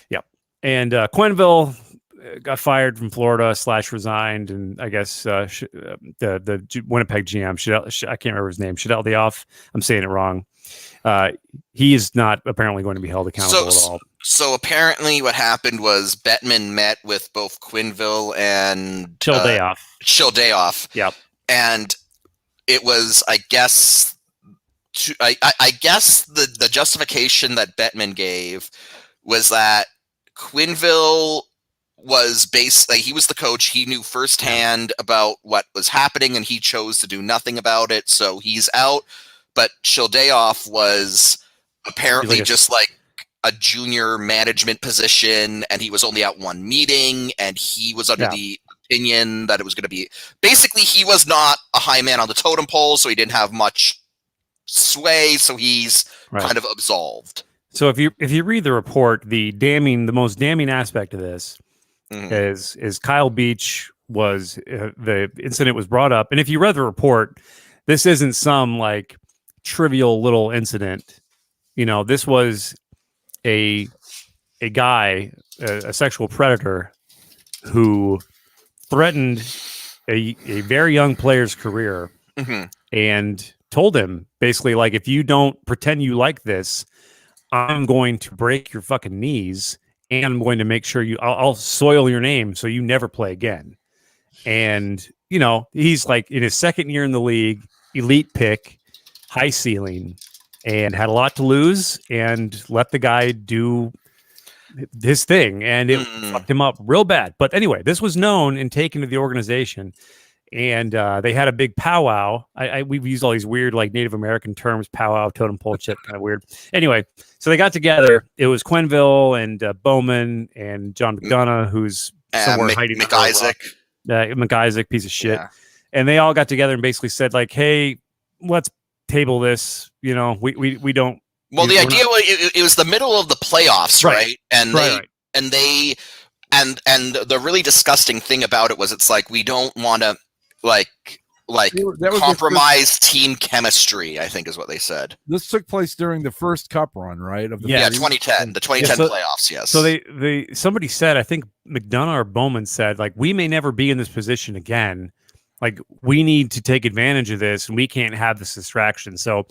S7: Yep. And Quenneville got fired from Florida / resigned, and I guess the Winnipeg GM, I can't remember his name, Shadell Dioff. I'm saying it wrong. He is not apparently going to be held accountable at all.
S6: So apparently what happened was Bettman met with both Quenneville and Shildayoff.
S7: Yep.
S6: And it was, I guess, I guess the justification that Bettman gave was that Quenneville was he was the coach. He knew firsthand about what was happening and he chose to do nothing about it. So he's out. But Shildayoff was apparently just like a junior management position, and he was only at one meeting, and he was under the opinion that it was going to be basically he was not a high man on the totem pole, so he didn't have much sway, so he's kind of absolved.
S7: So if you read the report, the most damning aspect of this is Kyle Beach was the incident was brought up, and if you read the report, this isn't some like trivial little incident. This was a guy, a sexual predator, who threatened a very young player's career and told him basically like, if you don't pretend you like this, I'm going to break your fucking knees and I'm going to make sure I'll soil your name so you never play again. And he's like in his second year in the league, elite pick, high ceiling, and had a lot to lose, and let the guy do his thing, and it fucked him up real bad. But anyway, this was known and taken to the organization, and they had a big powwow. We've used all these weird like Native American terms, powwow, totem pole shit, kind of weird. Anyway, so they got together. It was Quenneville and Bowman and John McDonough, who's somewhere hiding.
S6: McIsaac.
S7: McIsaac, piece of shit. Yeah. And they all got together and basically said like, hey, let's table this. You know, we don't.
S6: Well, the
S7: we're
S6: idea was it was the middle of the playoffs, right? And
S7: Right.
S6: and the really disgusting thing about it was it's like we don't want to like
S5: That was
S6: compromise team chemistry, I think is what they said.
S5: This took place during the first cup run, right? Of the
S6: Yeah,
S5: series?
S6: 2010, the 2010
S7: so-
S6: playoffs, yes.
S7: So they somebody said, I think McDonough or Bowman said, like, we may never be in this position again. Like, we need to take advantage of this, and we can't have this distraction. So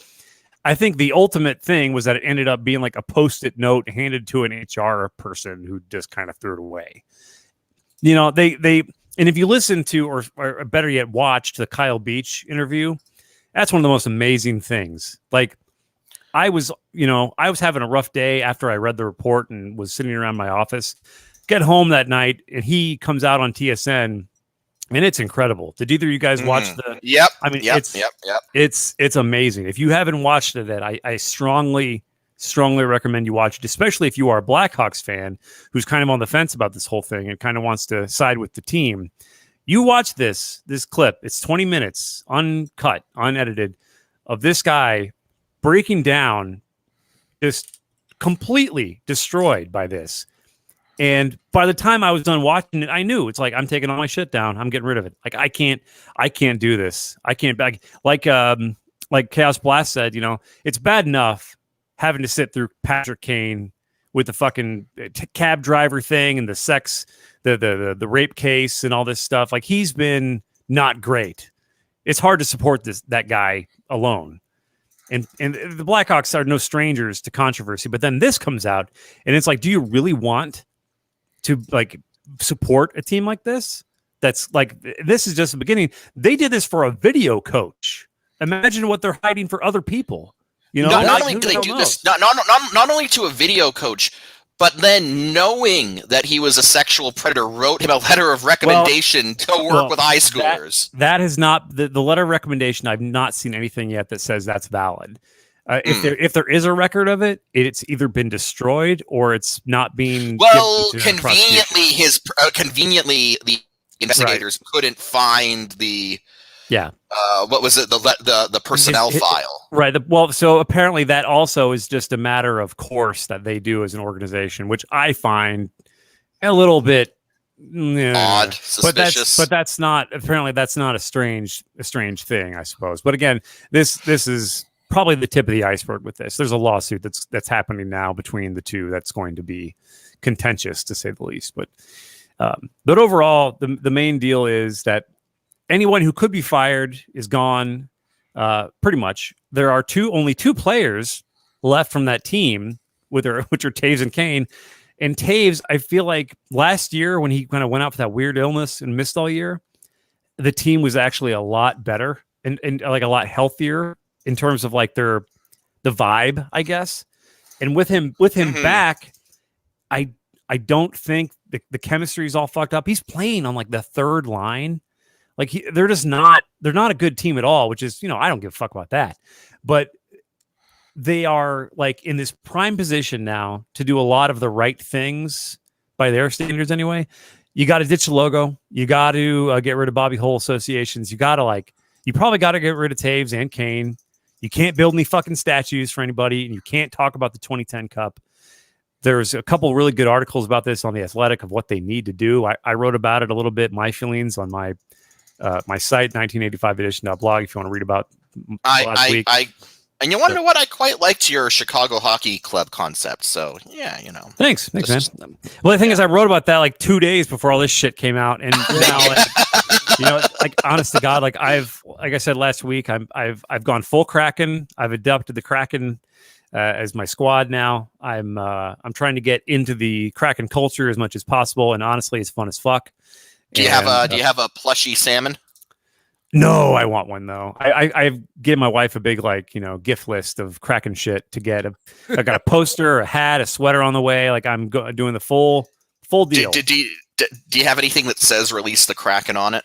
S7: I think the ultimate thing was that it ended up being like a post-it note handed to an HR person who just kind of threw it away. You know, they and if you listen to or better yet watched the Kyle Beach interview, that's one of the most amazing things. Like, I was having a rough day after I read the report and was sitting around my office. Get home that night, and he comes out on TSN, and it's incredible. Did either of you guys watch the?
S6: Yep.
S7: I mean,
S6: yep.
S7: it's amazing. If you haven't watched it, I strongly recommend you watch it, especially if you are a Blackhawks fan who's kind of on the fence about this whole thing and kind of wants to side with the team. You watch this clip. It's 20 minutes, uncut, unedited, of this guy breaking down, just completely destroyed by this. And by the time I was done watching it, I knew it's like, I'm taking all my shit down. I'm getting rid of it. Like, I can't do this. I can't back like Chaos Blast said, you know, it's bad enough having to sit through Patrick Kane with the fucking cab driver thing and the sex, the rape case and all this stuff. Like, he's been not great. It's hard to support that guy alone. And the Blackhawks are no strangers to controversy, but then this comes out and it's like, do you really want to like support a team like this? That's like, this is just the beginning. They did this for a video coach. Imagine what they're hiding for other people. You know,
S6: not only do they do this, not only to a video coach, but then knowing that he was a sexual predator, wrote him a letter of recommendation to work with high schoolers.
S7: That has not the letter of recommendation. I've not seen anything yet that says that's valid. If there is a record of it, it's either been destroyed or it's not being.
S6: Well, conveniently the investigators couldn't find the.
S7: Yeah.
S6: What was it? The personnel file.
S7: Right. So apparently that also is just a matter of course that they do as an organization, which I find a little bit
S6: odd, suspicious.
S7: But that's not a strange thing, I suppose. But again, this is probably the tip of the iceberg with this. There's a lawsuit that's happening now between the two that's going to be contentious, to say the least. But overall, the main deal is that anyone who could be fired is gone, pretty much. There are only two players left from that team, which are Taves and Kane. And Taves, I feel like last year when he kind of went out for that weird illness and missed all year, the team was actually a lot better and like a lot healthier in terms of like the vibe, I guess. And with him back, I don't think the chemistry is all fucked up. He's playing on like the third line. Like they're not a good team at all, which is, you know, I don't give a fuck about that. But they are like in this prime position now to do a lot of the right things by their standards anyway. You got to ditch the logo. You got to get rid of Bobby Hole associations. You probably got to get rid of Taves and Kane. You can't build any fucking statues for anybody, and you can't talk about the 2010 Cup. There's a couple really good articles about this on The Athletic of what they need to do. I wrote about it a little bit, my feelings on my site, 1985edition.blog, if you want to read about last week.
S6: And you want to know what? I quite liked your Chicago Hockey Club concept. So, yeah, you know.
S7: Thanks, man. Well, the thing is, I wrote about that like 2 days before all this shit came out. And now, like honest to God, like I said last week, I've gone full Kraken. I've adopted the Kraken as my squad now. I'm trying to get into the Kraken culture as much as possible. And honestly, it's fun as fuck.
S6: Do you have a plushy salmon?
S7: No, I want one though. I've given my wife a big gift list of Kraken shit to get. I got a poster, a hat, a sweater on the way. Like I'm doing the full deal.
S6: Do you have anything that says "Release the Kraken" on it?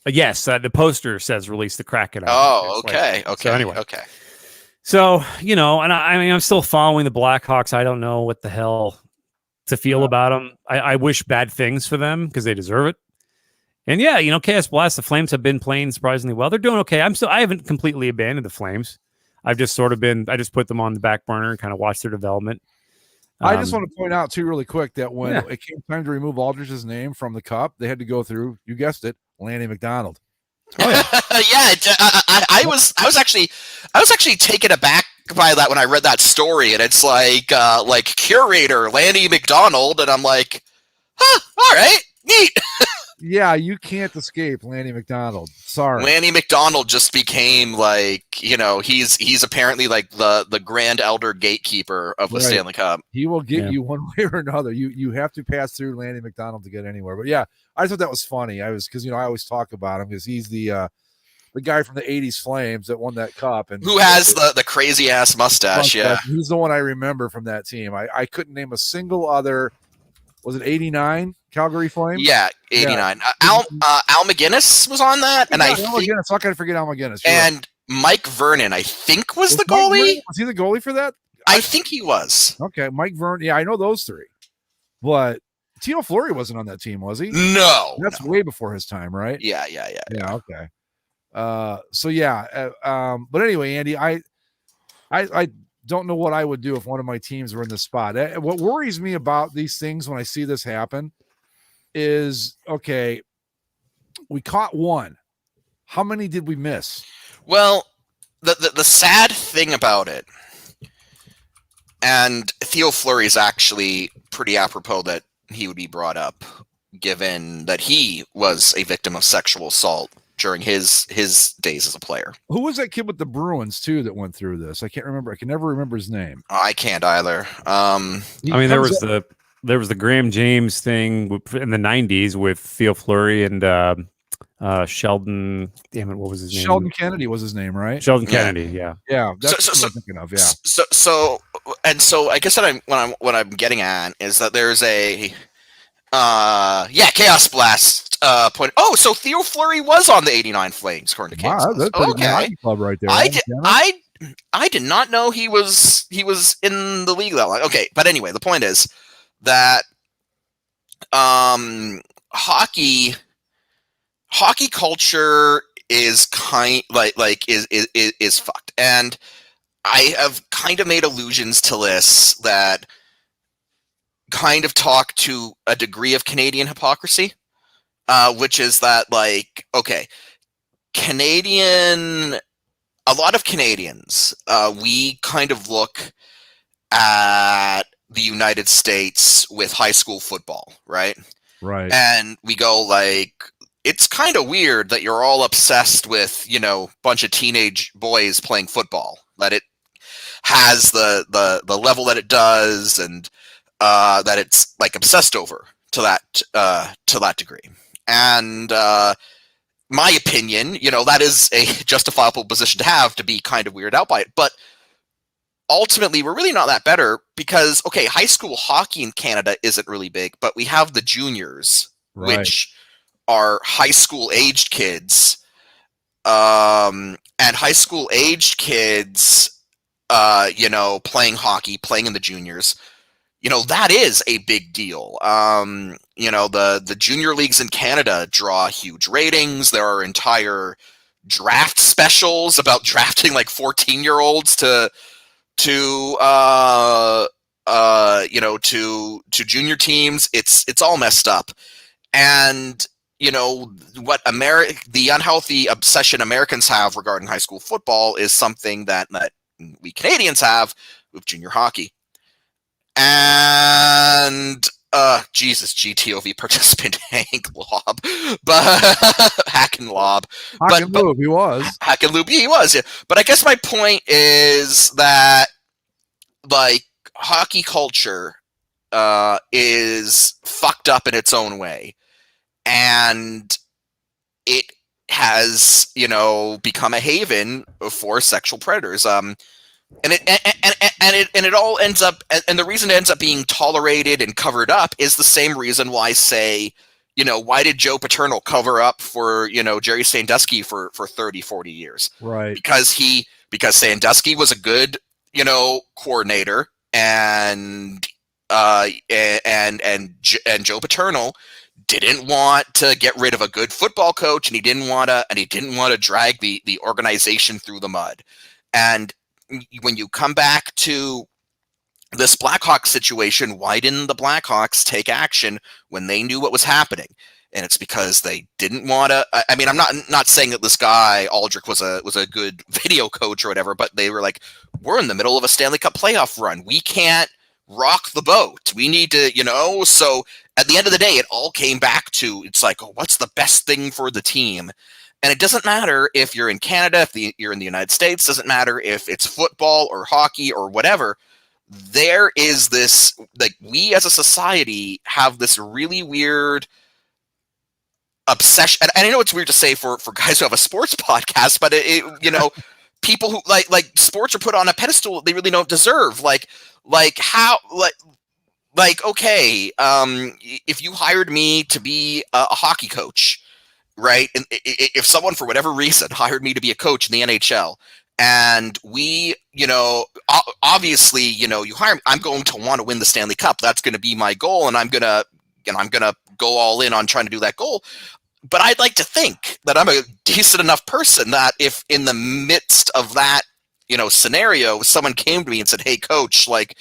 S7: Yes, the poster says "Release the Kraken."
S6: Oh, okay.
S7: So anyway,
S6: okay.
S7: So and I mean, I'm still following the Blackhawks. I don't know what the hell to feel about them. I wish bad things for them because they deserve it. And yeah, KS Blast, the Flames have been playing surprisingly well. They're doing okay. I haven't completely abandoned the Flames. I've just sort of been. I just put them on the back burner and kind of watch their development.
S5: I just want to point out too, really quick, that when
S7: Yeah.
S5: it came time to remove Aldridge's name from the cup, they had to go through, you guessed it, Lanny McDonald.
S6: I was actually taken aback by that when I read that story, and it's like curator Lanny McDonald, and I'm like, huh, all right, neat.
S5: Yeah, you can't escape Lanny McDonald. Sorry.
S6: Lanny McDonald just became like, he's apparently like the grand elder gatekeeper of the
S5: Right.
S6: Stanley Cup.
S5: He will get
S7: Yeah.
S5: you one way or another. You have to pass through Lanny McDonald to get anywhere. But yeah, I thought that was funny. Because I always talk about him because he's the guy from the '80s Flames that won that cup, and
S6: Who has the crazy ass mustache? Yeah.
S5: he's the one I remember from that team. I couldn't name a single other. Was it '89 Calgary Flames?
S6: Yeah, 89. Al McGinnis was on that, and
S5: Yeah,
S6: I
S5: Al
S6: think,
S5: McGinnis. How can I forget Al McGinnis? You're right.
S6: and Mike Vernon, I think, was the
S5: Mike
S6: goalie.
S5: Vernon- Was he the goalie for that?
S6: I think he was.
S5: Okay, Mike Vernon. Yeah, I know those three. But Tio Fleury wasn't on that team, was he?
S6: No.
S5: That's way before his time, right?
S6: Yeah.
S5: Yeah. Okay. But anyway, Andy, I don't know what I would do if one of my teams were in this spot. What worries me about these things when I see this happen is, okay, we caught one. How many did we miss?
S6: Well, the sad thing about it, and Theo Fleury is actually pretty apropos that he would be brought up, given that he was a victim of sexual assault during his days as a player.
S5: Who was that kid with the Bruins too that went through this? I can't remember. I can never remember his name.
S6: I can't either.
S7: I mean, there was the Graham James thing in the '90s with Theo Fleury and Sheldon. Damn it, what was his name?
S5: Sheldon Kennedy was his name, right?
S7: Sheldon Kennedy. Yeah.
S5: Yeah, that's
S6: So-
S5: what I'm thinking of. Yeah,
S6: So I guess what I'm getting at is that there's a Chaos Blast point. Oh, so Theo Fleury was on the '89 Flames, according to Chaos
S5: wow, that's a
S6: Blast.
S5: pretty good hockey club right there.
S6: I did not know he was in the league that long. Okay, but anyway, the point is that hockey culture is is fucked, and I have kind of made allusions to this that kind of talk to a degree of Canadian hypocrisy, which is that, like, okay, a lot of Canadians, we kind of look at the United States with high school football, right?
S5: Right.
S6: And we go like, it's kind of weird that you're all obsessed with, bunch of teenage boys playing football, that it has the level that it does, and that it's like obsessed over to that degree. And my opinion, that is a justifiable position to have, to be kind of weirded out by it. But ultimately, we're really not that better because, okay, high school hockey in Canada isn't really big, but we have the juniors,
S5: Right.
S6: which are high school aged kids. And high school aged kids, playing hockey, playing in the juniors, that is a big deal. The junior leagues in Canada draw huge ratings. There are entire draft specials about drafting like 14-year-olds to junior teams. It's all messed up. And what the unhealthy obsession Americans have regarding high school football is something that we Canadians have with junior hockey. And Jesus, GTOV participant Hank Lob, but Hack and Lob,
S5: Hockenloob, he was.
S6: Hack and Lube, he was. Yeah. But I guess my point is that, like, hockey culture is fucked up in its own way, and it has become a haven for sexual predators. And it all ends up, and the reason it ends up being tolerated and covered up is the same reason why, say, why did Joe Paterno cover up for, Jerry Sandusky for 30, 40 years?
S5: Right.
S6: Because Sandusky was a good, coordinator, and Joe Paterno didn't want to get rid of a good football coach, and he didn't want to drag the organization through the mud. And when you come back to this Blackhawks situation, why didn't the Blackhawks take action when they knew what was happening? And it's because they didn't want to. I mean, I'm not saying that this guy Aldrich was a good video coach or whatever, but they were like, we're in the middle of a Stanley Cup playoff run. We can't rock the boat. We need to, So at the end of the day, it all came back to, it's like, oh, what's the best thing for the team? And it doesn't matter if you're in Canada, if you're in the United States. Doesn't matter if it's football or hockey or whatever. There is this, like, we as a society have this really weird obsession, and I know it's weird to say for guys who have a sports podcast, but people who like sports are put on a pedestal that they really don't deserve. Okay, if you hired me to be a hockey coach, right? And if someone for whatever reason hired me to be a coach in the NHL, and we, obviously, you hire me, I'm going to want to win the Stanley Cup. That's going to be my goal, and I'm gonna go all in on trying to do that goal. But I'd like to think that I'm a decent enough person that if in the midst of that, scenario, someone came to me and said, hey, coach, like,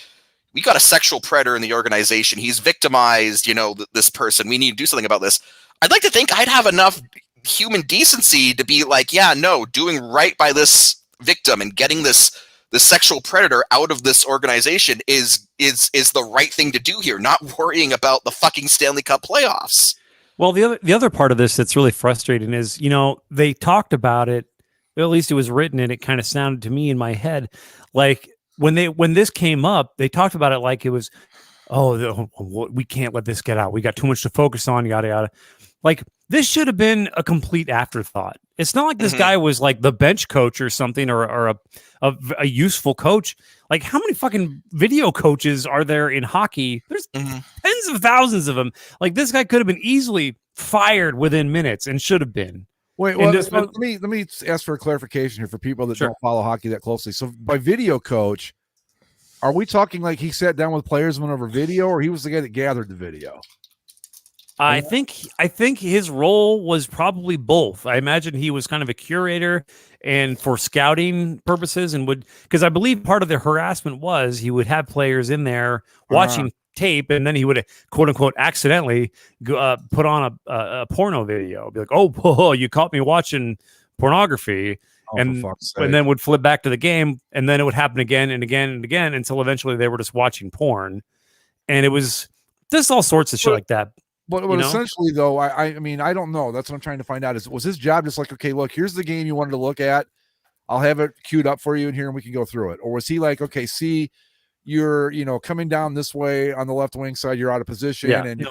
S6: we got a sexual predator in the organization. He's victimized, this person. We need to do something about this. I'd like to think I'd have enough human decency to be like, yeah, no, doing right by this victim and getting this sexual predator out of this organization is the right thing to do here, not worrying about the fucking Stanley Cup playoffs.
S7: Well, the other part of this that's really frustrating is, they talked about it, at least it was written, and it kind of sounded to me in my head like when this came up, they talked about it like it was, we can't let this get out. We got too much to focus on, yada yada. Like, this should have been a complete afterthought. It's not like this guy was like the bench coach or something, or a useful coach. Like, how many fucking video coaches are there in hockey? There's tens of thousands of them. Like, this guy could have been easily fired within minutes and should have been.
S5: Wait, well, let me ask for a clarification here for people that don't follow hockey that closely. So by video coach, are we talking like he sat down with players and went over video, or he was the guy that gathered the video?
S7: I think his role was probably both. I imagine he was kind of a curator and for scouting purposes, and because I believe part of the harassment was he would have players in there watching tape, and then he would quote unquote accidentally put on a porno video, be like, oh, you caught me watching pornography. And then would flip back to the game, and then it would happen again and again and again until eventually they were just watching porn. And it was just all sorts of shit like that.
S5: But essentially, though, I mean, I don't know. That's what I'm trying to find out. Was his job just like, okay, look, here's the game you wanted to look at. I'll have it queued up for you in here, and we can go through it. Or was he like, okay, see, you're, coming down this way on the left wing side, you're out of position, and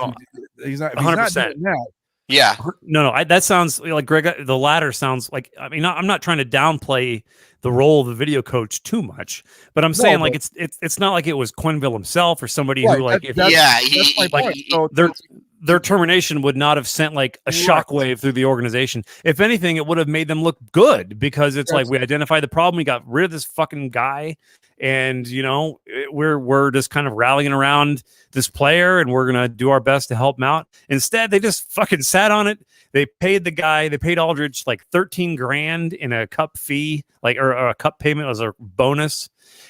S5: he's not 100%. Doing that.
S6: Yeah.
S7: No, that sounds like Greg. The latter sounds like, I mean, I'm not trying to downplay the role of the video coach too much, but I'm saying like it's not like it was Quenneville himself or somebody who like their termination would not have sent like a shockwave through the organization. If anything, it would have made them look good, because it's like, we identified the problem, we got rid of this fucking guy, and we're just kind of rallying around this player, and we're gonna do our best to help him out. Instead, they just fucking sat on it. They paid Aldrich like $13,000 in a cup fee, or a cup payment as a bonus,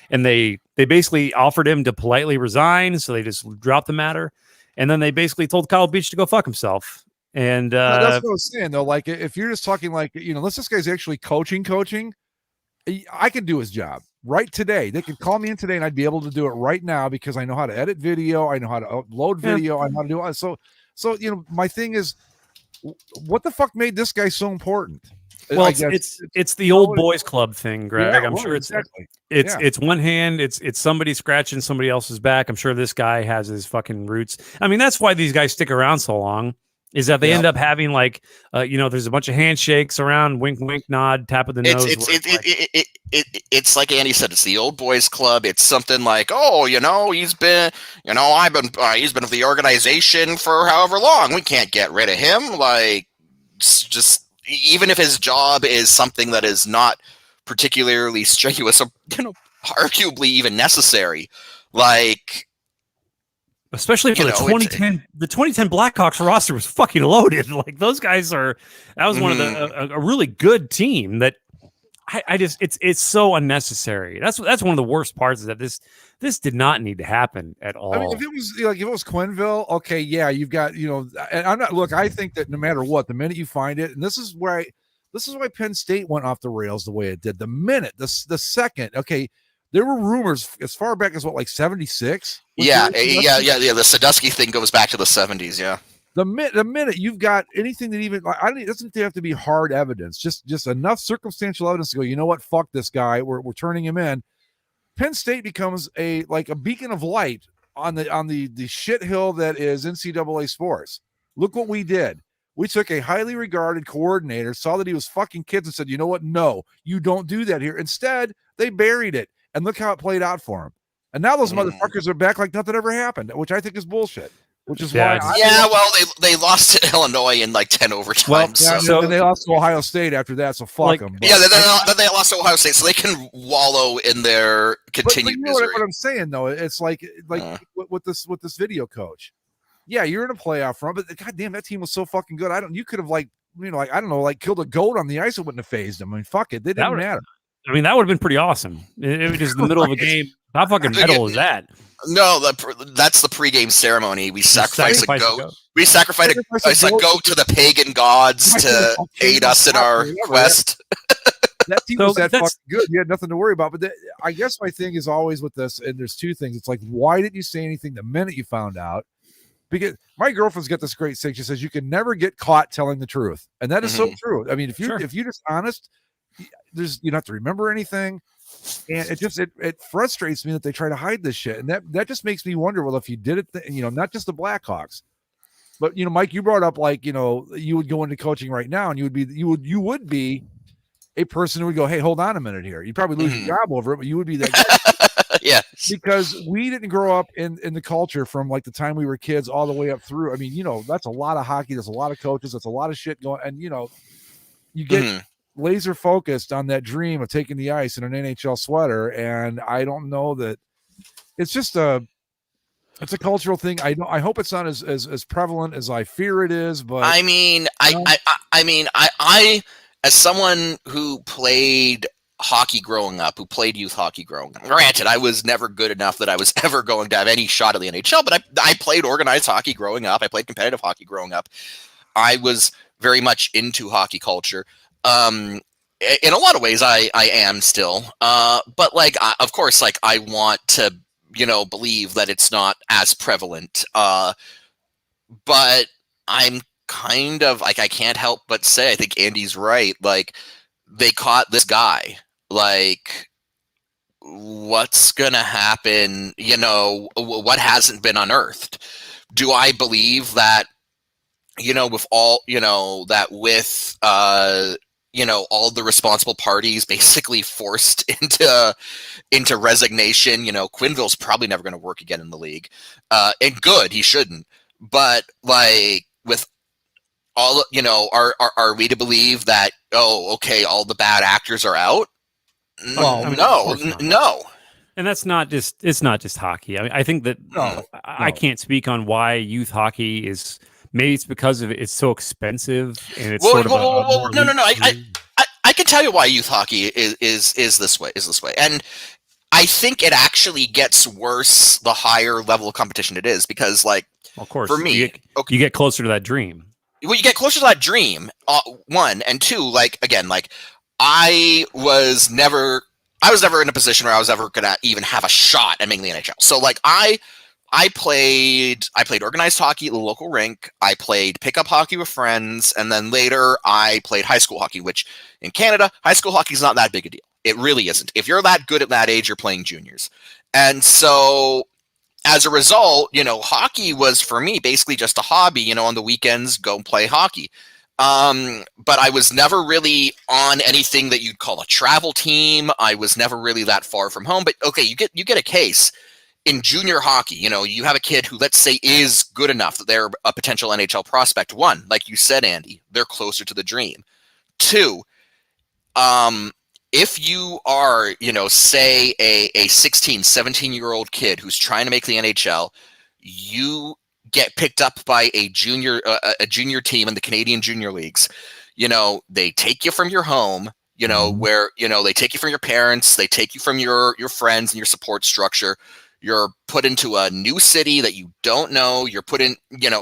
S7: and they basically offered him to politely resign. So they just dropped the matter. And then they basically told Kyle Beach to go fuck himself. And
S5: that's what I was saying, though. Like, if you're just talking like, unless this guy's actually coaching, I can do his job right today. They could call me in today and I'd be able to do it right now, because I know how to edit video. I know how to upload video. I know how to do it. So, my thing is, what the fuck made this guy so important?
S7: Well, it's the old boys club thing, Greg.
S5: Yeah,
S7: I'm sure
S5: exactly.
S7: It's one hand, it's somebody scratching somebody else's back. I'm sure this guy has his fucking roots. I mean, that's why these guys stick around so long, is that they end up having like there's a bunch of handshakes around, wink wink nod, tap of the nose.
S6: It's like Andy said, it's the old boys club. It's something like, he's been with the organization for however long. We can't get rid of him. Like, just even if his job is something that is not particularly strenuous or arguably even necessary, like,
S7: especially for the 2010 Blackhawks roster was fucking loaded. Like, those guys that was one of a really good team that I just it's so unnecessary. That's one of the worst parts, is that this did not need to happen at all.
S5: I mean, if it was Quenneville, okay, yeah, you've got, and I'm not, look, I think that no matter what, the minute you find it, and this is why Penn State went off the rails the way it did. The second, okay, there were rumors as far back as like 76.
S6: Yeah. The Sadusky thing goes back to the 70s. Yeah.
S5: The minute you've got anything that even, it doesn't have to be hard evidence, just enough circumstantial evidence to go, you know what, fuck this guy, we're turning him in. Penn State becomes a beacon of light on the shit hill that is NCAA sports. Look what we did. We took a highly regarded coordinator, saw that he was fucking kids, and said, you know what, no, you don't do that here. Instead, they buried it, and look how it played out for him. And now those motherfuckers are back like nothing ever happened, which I think is bullshit. Which is why
S6: they lost to Illinois in like 10 overtimes.
S5: Well, so then they lost to Ohio State after that, so fuck them.
S6: Yeah, then they lost to Ohio State, so they can wallow in their continued misery.
S5: What I'm saying though, it's like with this video coach. Yeah, you're in a playoff run, but goddamn, that team was so fucking good. You could have killed a goat on the ice. It wouldn't have phased them. I mean, fuck it, they didn't matter.
S7: I mean, that would have been pretty awesome. It was just in the middle of a game. How fucking metal is that?
S6: No, that's the pregame ceremony. We sacrifice a goat. We sacrifice a goat to the pagan gods to aid us in our quest.
S5: That team was that fucking good. You had nothing to worry about. But I guess my thing is always with this, and there's two things. It's like, why didn't you say anything the minute you found out? Because my girlfriend's got this great thing. She says you can never get caught telling the truth, and that is so true. I mean, if you're just honest, you don't have to remember anything. And it frustrates me that they try to hide this shit, and that just makes me wonder. Well, if you did it, not just the Blackhawks, but Mike, you brought up you would go into coaching right now, and you would be a person who would go, hey, hold on a minute here. You'd probably lose your job over it, but you would be that guy.
S6: Yeah,
S5: because we didn't grow up in the culture from like the time we were kids all the way up through. I mean, that's a lot of hockey. There's a lot of coaches. That's a lot of shit going, and you get. Laser focused on that dream of taking the ice in an NHL sweater, and I don't know that it's just it's a cultural thing. I hope it's not as prevalent as I fear it is, but
S6: I mean, I as someone who played hockey growing up, who played youth hockey growing up, granted, I was never good enough that I was ever going to have any shot at the NHL, but I played organized hockey growing up. I played competitive hockey growing up. I was very much into hockey culture. In a lot of ways I am still, but of course, I want to, believe that it's not as prevalent. But I'm kind of I can't help but say, I think Andy's right. They caught this guy, what's going to happen? What hasn't been unearthed? Do I believe that, with all, that with, all the responsible parties basically forced into resignation. Quenneville's probably never going to work again in the league, and good, he shouldn't. But with all, are we to believe that? Oh, okay, all the bad actors are out?
S7: Well,
S6: no.
S7: And it's not just hockey. I mean, I think that I can't speak on why youth hockey is. Maybe it's because it's so expensive, and it's
S6: no. I can tell you why youth hockey is this way. And I think it actually gets worse the higher level of competition it is, because
S7: of course,
S6: for me,
S7: you get closer to that dream.
S6: Well, you get closer to that dream. One and two, I was never in a position where I was ever gonna even have a shot at making the NHL. So I played organized hockey at the local rink. I played pickup hockey with friends, and then later I played high school hockey, which in Canada, high school hockey is not that big a deal. It really isn't. If you're that good at that age, you're playing juniors. And so as a result, hockey was for me basically just a hobby, on the weekends, go play hockey. But I was never really on anything that you'd call a travel team. I was never really that far from home, but okay, you get a case. In junior hockey, you have a kid who, let's say, is good enough that they're a potential NHL prospect. One, like you said, Andy, they're closer to the dream. Two, if you are, say a 16, 17-year-old kid who's trying to make the NHL, you get picked up by a junior team in the Canadian junior leagues. They take you from your home. where, they take you from your parents, they take you from your friends and your support structure. You're put into a new city that you don't know. You're put in,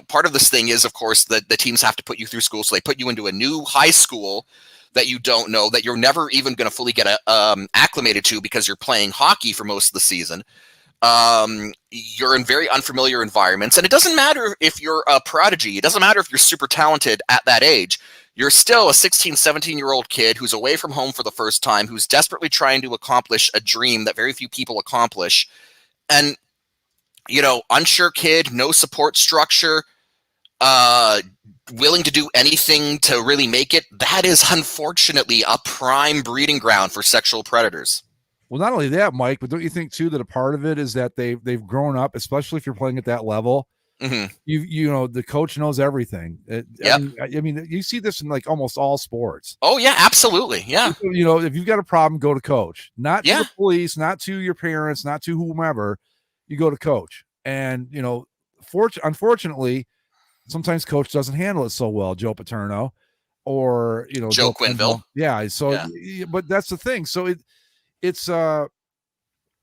S6: part of this thing is, of course, that the teams have to put you through school. So they put you into a new high school that you don't know, that you're never even going to fully get acclimated to because you're playing hockey for most of the season. You're in very unfamiliar environments. And it doesn't matter if you're a prodigy. It doesn't matter if you're super talented at that age. You're still a 16, 17-year-old kid who's away from home for the first time, who's desperately trying to accomplish a dream that very few people accomplish. And, unsure kid, no support structure, willing to do anything to really make it. That is unfortunately a prime breeding ground for sexual predators.
S5: Well, not only that, Mike, but don't you think too that a part of it is that they've grown up, especially if you're playing at that level.
S6: Mm-hmm.
S5: The coach knows everything.
S6: Yep.
S5: I mean, you see this in like almost all sports.
S6: Oh yeah, absolutely. Yeah.
S5: If you've got a problem, go to coach, not to
S6: Yeah.
S5: the police, not to your parents, not to whomever. You go to coach, and unfortunately, sometimes coach doesn't handle it so well. Joe Paterno, or
S6: Joe Quenneville.
S5: Yeah. So,
S6: Yeah.
S5: But that's the thing. So it's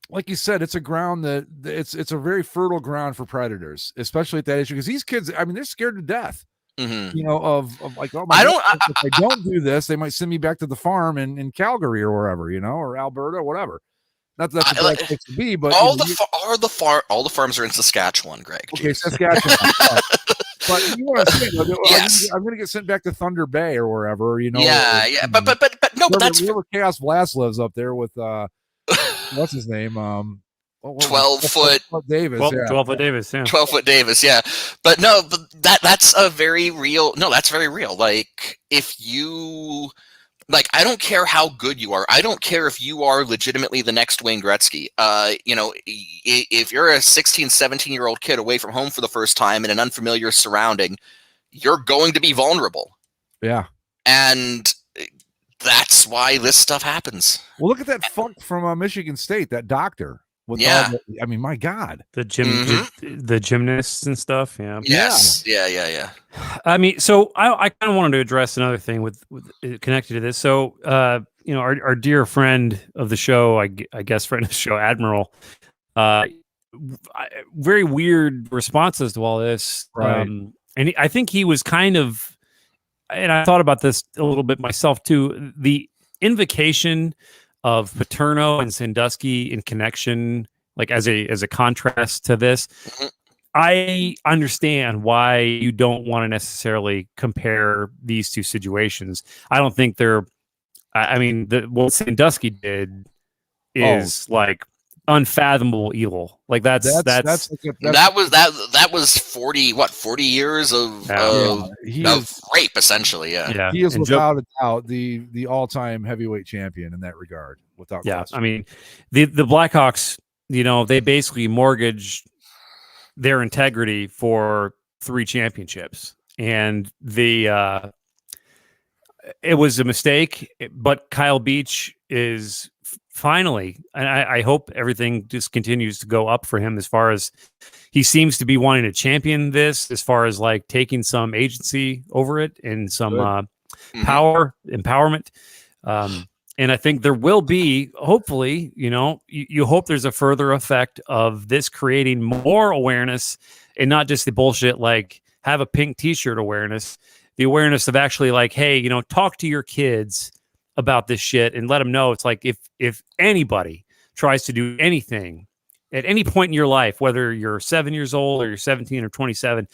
S5: like you said, it's a ground that it's a very fertile ground for predators, especially at that age, because these kids, I mean, they're scared to death.
S6: Mm-hmm.
S5: Of like, oh my God, if I don't do this, they might send me back to the farm in Calgary or wherever, or Alberta, whatever. Not that that's a bad place to be, but
S6: all the farms are in Saskatchewan, Greg.
S5: Okay,
S6: Jeez.
S5: Saskatchewan. But you know what I'm saying?
S6: Yes.
S5: I'm going to get sent back to Thunder Bay or wherever,
S6: Yeah, yeah, but no, but that's
S5: wherever Chaos Blast lives up there with what's his name?
S6: 12-foot
S5: Davis.
S7: 12-foot Davis. Yeah.
S6: 12-foot Davis, yeah. But no, but that's a very real. No, that's very real. Like if you. Like, I don't care how good you are. I don't care if you are legitimately the next Wayne Gretzky. If you're a 16, 17-year-old kid away from home for the first time in an unfamiliar surrounding, you're going to be vulnerable.
S5: Yeah.
S6: And that's why this stuff happens.
S5: Well, look at that fuck from Michigan State, that doctor. I mean, my God.
S7: The the gymnasts and stuff. Yeah.
S6: Yes. Yeah.
S7: I mean, so I kind of wanted to address another thing with connected to this. So, our dear friend of the show, I guess friend of the show, Admiral, very weird responses to all this.
S5: Right.
S7: And I think he was kind of, and I thought about this a little bit myself too, the invocation of Paterno and Sandusky in connection, like as a contrast to this.
S6: Mm-hmm.
S7: I understand why you don't want to necessarily compare these two situations. I don't think they're. I mean, what Sandusky did is like unfathomable evil. Like that
S6: was 40 years of rape, essentially. Yeah.
S5: He is without a doubt the all-time heavyweight champion in that regard. Without question.
S7: I mean, the Blackhawks, they basically mortgaged their integrity for 3 championships, and it was a mistake. But Kyle Beach is finally, and I hope everything just continues to go up for him as far as he seems to be wanting to champion this, as far as like taking some agency over it and some empowerment. And I think there will be, hopefully, you hope there's a further effect of this creating more awareness, and not just the bullshit like have a pink t-shirt awareness, the awareness of actually like, hey, talk to your kids about this shit and let them know. It's like if anybody tries to do anything at any point in your life, whether you're 7 years old or you're 17 or 27,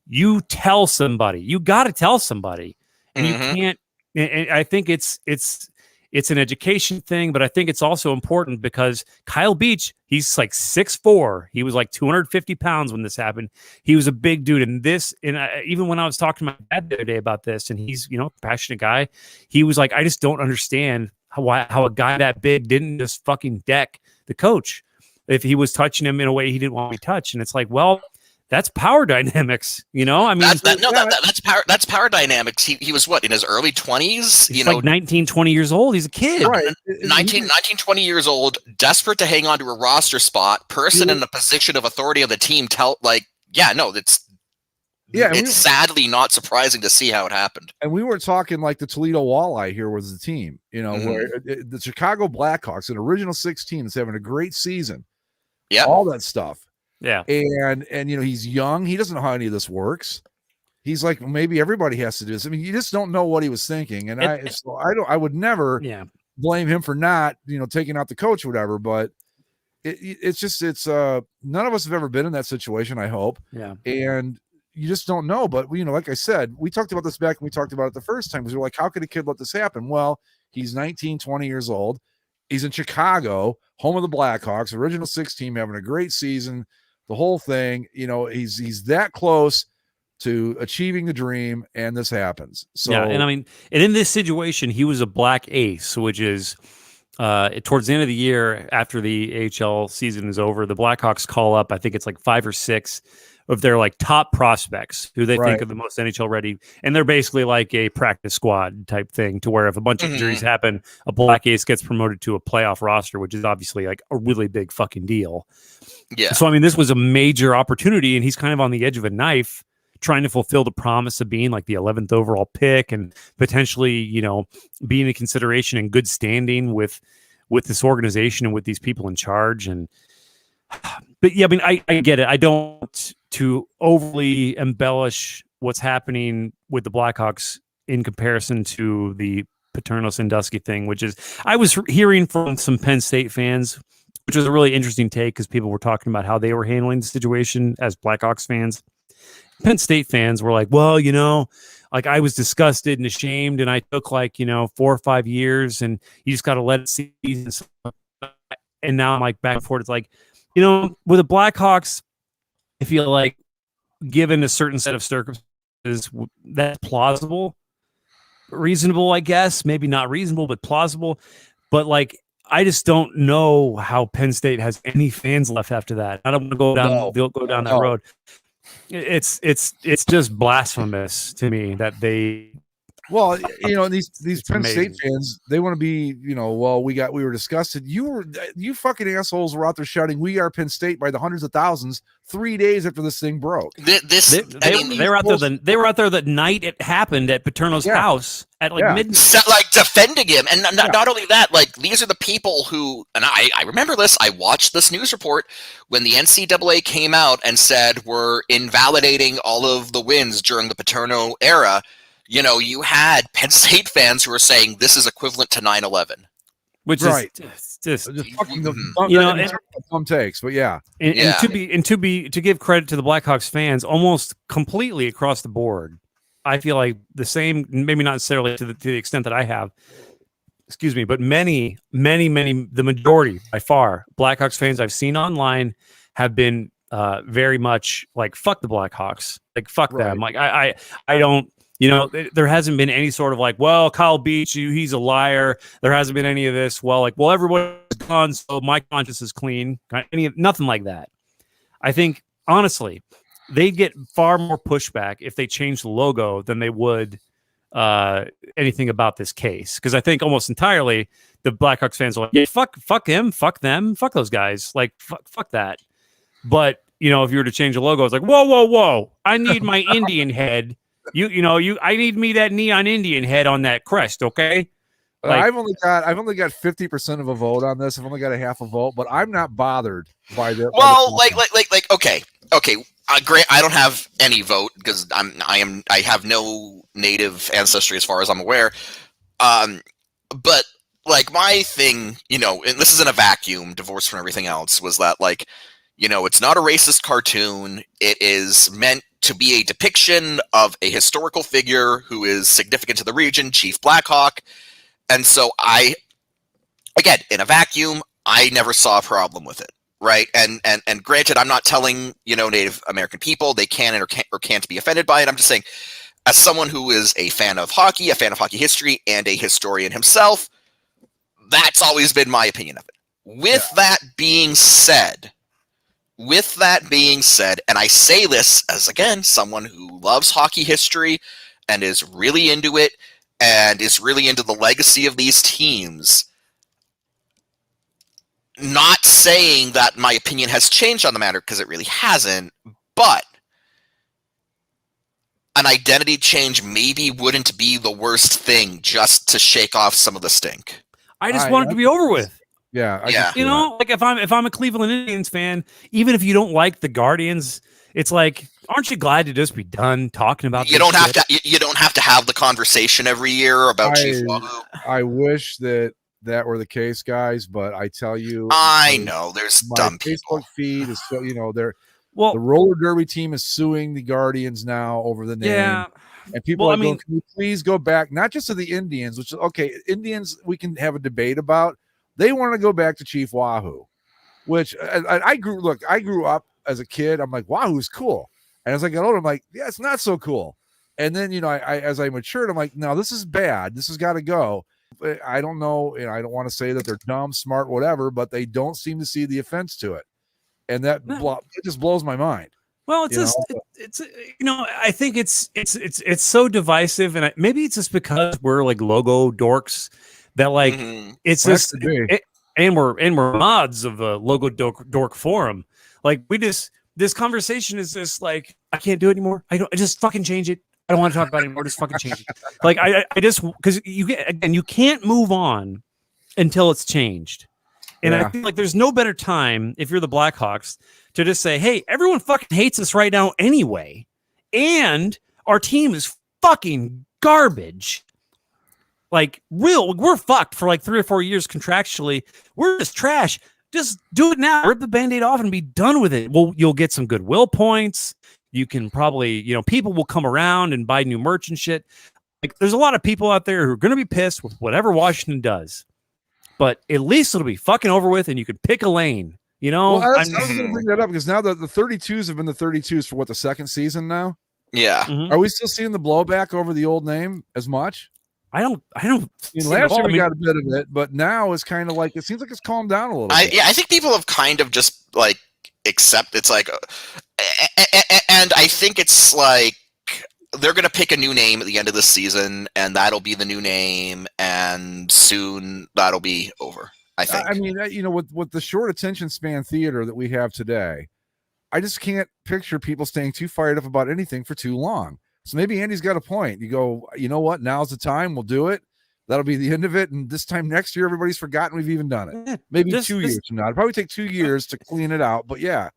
S7: you tell somebody. You got to tell somebody, and you can't. And I think it's an education thing, but I think it's also important because Kyle Beach, he's like 6'4". He was like 250 pounds when this happened. He was a big dude. And even when I was talking to my dad the other day about this, and he's, a passionate guy, he was like, I just don't understand how a guy that big didn't just fucking deck the coach if he was touching him in a way he didn't want to be touched. And it's like, well, that's power dynamics, I mean,
S6: that's power dynamics. He was what, in his early 20s?
S7: He's like 19, 20 years old. He's a kid.
S6: Right. 19, 20 years old, desperate to hang on to a roster spot, person in the position of authority of the team.
S5: Yeah, and
S6: it's sadly not surprising to see how it happened.
S5: And we were talking like the Toledo Walleye here was the team,
S6: Mhm.
S5: where the Chicago Blackhawks, an original 16, is having a great season.
S6: Yeah.
S5: All that stuff.
S7: Yeah.
S5: And he's young. He doesn't know how any of this works. He's like, maybe everybody has to do this. I mean, you just don't know what he was thinking. And I would never blame him for not, taking out the coach or whatever, but it's none of us have ever been in that situation, I hope.
S7: Yeah.
S5: And you just don't know. But, like I said, we talked about this back when we talked about it the first time, because we're like, how could a kid let this happen? Well, he's 19, 20 years old. He's in Chicago, home of the Blackhawks, original 6 team, having a great season, the whole thing. He's that close to achieving the dream, and this happens. So
S7: yeah, and I mean, and in this situation, he was a black ace, which is towards the end of the year, after the AHL season is over, the Blackhawks call up, I think it's like 5 or 6 of their like top prospects who they think are the most NHL ready, and they're basically like a practice squad type thing, to where if a bunch of injuries happen, a black ace gets promoted to a playoff roster, which is obviously like a really big fucking deal.
S6: Yeah.
S7: So I mean, this was a major opportunity, and he's kind of on the edge of a knife, trying to fulfill the promise of being like the 11th overall pick and potentially, being a consideration in good standing with this organization and with these people in charge. But yeah, I mean, I get it. I don't to overly embellish what's happening with the Blackhawks in comparison to the Paterno Sandusky thing, which is, I was hearing from some Penn State fans, which was a really interesting take, because people were talking about how they were handling the situation as Blackhawks fans. Penn State fans were like, well, like I was disgusted and ashamed, and I took like, 4 or 5 years, and you just got to let it see. And now I'm like back and forth. It's like, with the Blackhawks, I feel like given a certain set of circumstances, that's plausible, reasonable, I guess, maybe not reasonable, but plausible. But like, I just don't know how Penn State has any fans left after that. I don't want to go down that road. It's just blasphemous to me that they.
S5: Well, these Penn
S7: amazing.
S5: State fans, they want to be, well, we were disgusted. You fucking assholes were out there shouting, "We are Penn State" by the hundreds of thousands 3 days after this thing broke.
S7: They were out there. They were out there the night it happened at Paterno's house at midnight,
S6: like defending him, and not only that, like these are the people who, and I remember this. I watched this news report when the NCAA came out and said we're invalidating all of the wins during the Paterno era. You had Penn State fans who were saying this is equivalent to 9/11.
S7: Which is just
S5: fucking dumb takes, but yeah.
S7: And to give credit to the Blackhawks fans, almost completely across the board, I feel like the same, maybe not necessarily to the extent that I have, excuse me, but many, the majority by far, Blackhawks fans I've seen online have been very much like, fuck the Blackhawks, like fuck them. Like I don't. There hasn't been any sort of like, well, Kyle Beach, he's a liar. There hasn't been any of this. Well, everyone's gone, so my conscience is clean. Nothing like that. I think, honestly, they'd get far more pushback if they changed the logo than they would anything about this case. Because I think almost entirely the Blackhawks fans are like, yeah, fuck him, fuck them, fuck those guys. Like, fuck that. But, if you were to change the logo, it's like, whoa. I need my Indian head. I need me that neon Indian head on that crest, okay? Like,
S5: I've only got 50% of a vote on this. I've only got a half a vote, but I'm not bothered by the.
S6: Well, okay. Grant, I don't have any vote because I have no native ancestry as far as I'm aware. But like my thing, and this is in a vacuum, divorced from everything else, was that like, it's not a racist cartoon. It is meant to be a depiction of a historical figure who is significant to the region, Chief Blackhawk. And so again, in a vacuum, I never saw a problem with it, right? And granted, I'm not telling, Native American people they can or can't be offended by it. I'm just saying, as someone who is a fan of hockey history, and a historian himself, that's always been my opinion of it. With that being said, and I say this as, again, someone who loves hockey history and is really into it and is really into the legacy of these teams, not saying that my opinion has changed on the matter, because it really hasn't, but an identity change maybe wouldn't be the worst thing just to shake off some of the stink.
S7: I just want it to be over with.
S5: Yeah.
S6: Yeah.
S7: You know, like if I'm a Cleveland Indians fan, even if you don't like the Guardians, it's like, aren't you glad to just be done talking about?
S6: You don't have to have the conversation every year about Chief Wahoo.
S5: I wish that were the case, guys, but I tell you,
S6: I know there's
S5: my
S6: dumb
S5: Facebook
S6: people.
S5: feed is so, the
S7: Well,
S5: roller derby team is suing the Guardians now over the name.
S7: yeah.
S5: And people
S7: Well,
S5: are going, can you please go back, not just to the Indians, which is okay, Indians we can have a debate about. They want to go back to Chief Wahoo, which I grew up as a kid. I'm like, Wahoo's cool. And as I got older, I'm like, yeah, it's not so cool. And then, I as I matured, I'm like, no, this is bad. This has got to go. I don't know. I don't want to say that they're dumb, smart, whatever, but they don't seem to see the offense to it. And that it just blows my mind.
S7: Well, it's I think it's so divisive, and maybe it's just because we're like logo dorks that like it's just and we're mods of the logo dork forum. Like this conversation is just like, I can't do it anymore. I just fucking change it. I don't want to talk about it anymore. Just fucking change it. Like I just, because you can't move on until it's changed. And I feel like there's no better time if you're the Blackhawks to just say, hey, everyone fucking hates us right now anyway. And our team is fucking garbage. Like we're fucked for like 3 or 4 years contractually. We're just trash. Just do it now. Rip the Band-Aid off and be done with it. Well, you'll get some goodwill points. You can probably, people will come around and buy new merch and shit. Like there's a lot of people out there who are going to be pissed with whatever Washington does. But at least it'll be fucking over with, and you can pick a lane. Well,
S5: I was going to bring that up because now the 32s have been the 32s for the second season now.
S6: Yeah.
S7: Mm-hmm.
S5: Are we still seeing the blowback over the old name as much?
S7: I don't.
S5: Last year we got a bit of it, but now it's kind of like it seems like it's calmed down a little bit.
S6: Yeah, I think people have kind of just like accept. It's like, and I think it's like they're gonna pick a new name at the end of the season, and that'll be the new name, and soon that'll be over. I think.
S5: I mean, with the short attention span theater that we have today, I just can't picture people staying too fired up about anything for too long. So maybe Andy's got a point. You go, you know what? Now's the time. We'll do it. That'll be the end of it. And this time next year, everybody's forgotten we've even done it. Maybe 2 years from now. It'll probably take 2 years to clean it out. But yeah.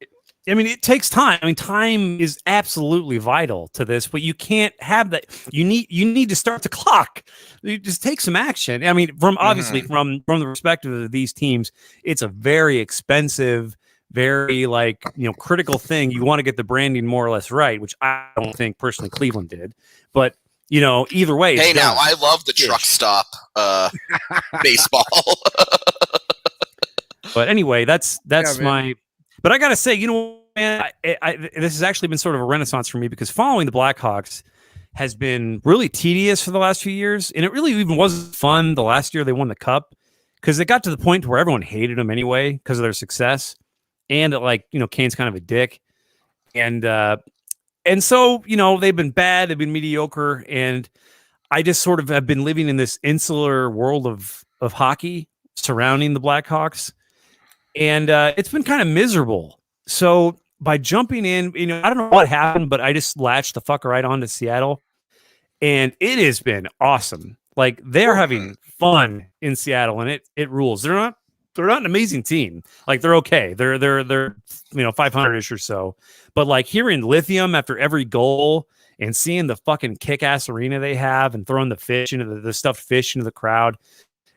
S7: I mean, it takes time. I mean, time is absolutely vital to this, but you can't have that. You need to start the clock. You just take some action. I mean, from the perspective of these teams, it's a very expensive, very critical thing. You want to get the branding more or less right, which I don't think personally Cleveland did, but either way.
S6: Hey, now I love the truck stop baseball.
S7: But anyway, that's my. But I gotta say, man, this has actually been sort of a renaissance for me because following the Blackhawks has been really tedious for the last few years, and it really even wasn't fun the last year they won the Cup because it got to the point where everyone hated them anyway because of their success. And Kane's kind of a dick. And so, they've been bad. They've been mediocre. And I just sort of have been living in this insular world of hockey surrounding the Blackhawks. And it's been kind of miserable. So by jumping in, I don't know what happened, but I just latched the fucker right onto Seattle. And it has been awesome. Like they're having fun in Seattle and it rules. They're not an amazing team. Like they're okay. They're 500-ish or so. But like hearing Lithium after every goal and seeing the fucking kick-ass arena they have and throwing the fish into the stuffed fish into the crowd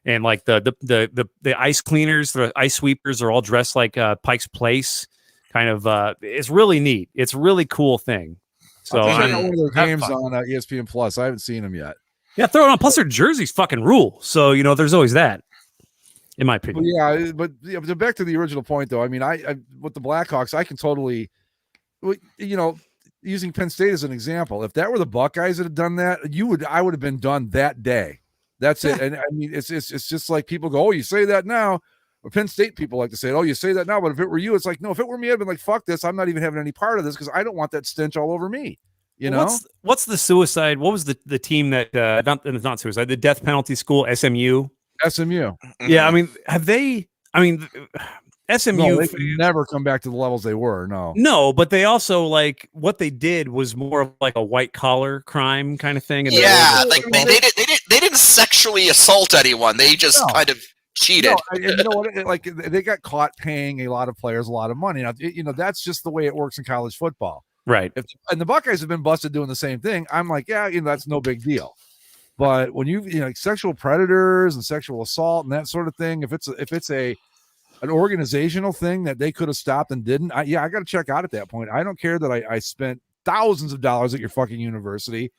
S7: and like the ice cleaners, the ice sweepers are all dressed like Pike's Place. Kind of it's really neat. It's a really cool thing. So
S5: I know one of their games on ESPN Plus. I haven't seen them yet.
S7: Yeah, throw it on. Plus their jerseys fucking rule. So there's always that. In my opinion.
S5: But back to the original point, though. I mean, I with the Blackhawks, I can totally, using Penn State as an example. If that were the Buckeyes that had done that, I would have been done that day. That's it. And I mean, it's just like people go, oh, you say that now. Or Penn State people like to say, oh, you say that now. But if it were you, it's like, no. If it were me, I'd been like, fuck this. I'm not even having any part of this because I don't want that stench all over me.
S7: What's the suicide? What was the team that not suicide? The death penalty school, SMU.
S5: SMU.
S7: Yeah, I mean, have they? I mean, SMU
S5: No, they can never come back to the levels they were.
S7: No, but they also like what they did was more of like a white collar crime kind of thing. And
S6: Yeah, like they didn't sexually assault anyone. They just kind of cheated.
S5: No, and you know what? Like they got caught paying a lot of players a lot of money. Now, that's just the way it works in college football.
S7: Right.
S5: And the Buckeyes have been busted doing the same thing. I'm like, yeah, that's no big deal. But when like sexual predators and sexual assault and that sort of thing, if it's an organizational thing that they could have stopped and didn't, I got to check out at that point. I don't care that I spent thousands of dollars at your fucking university,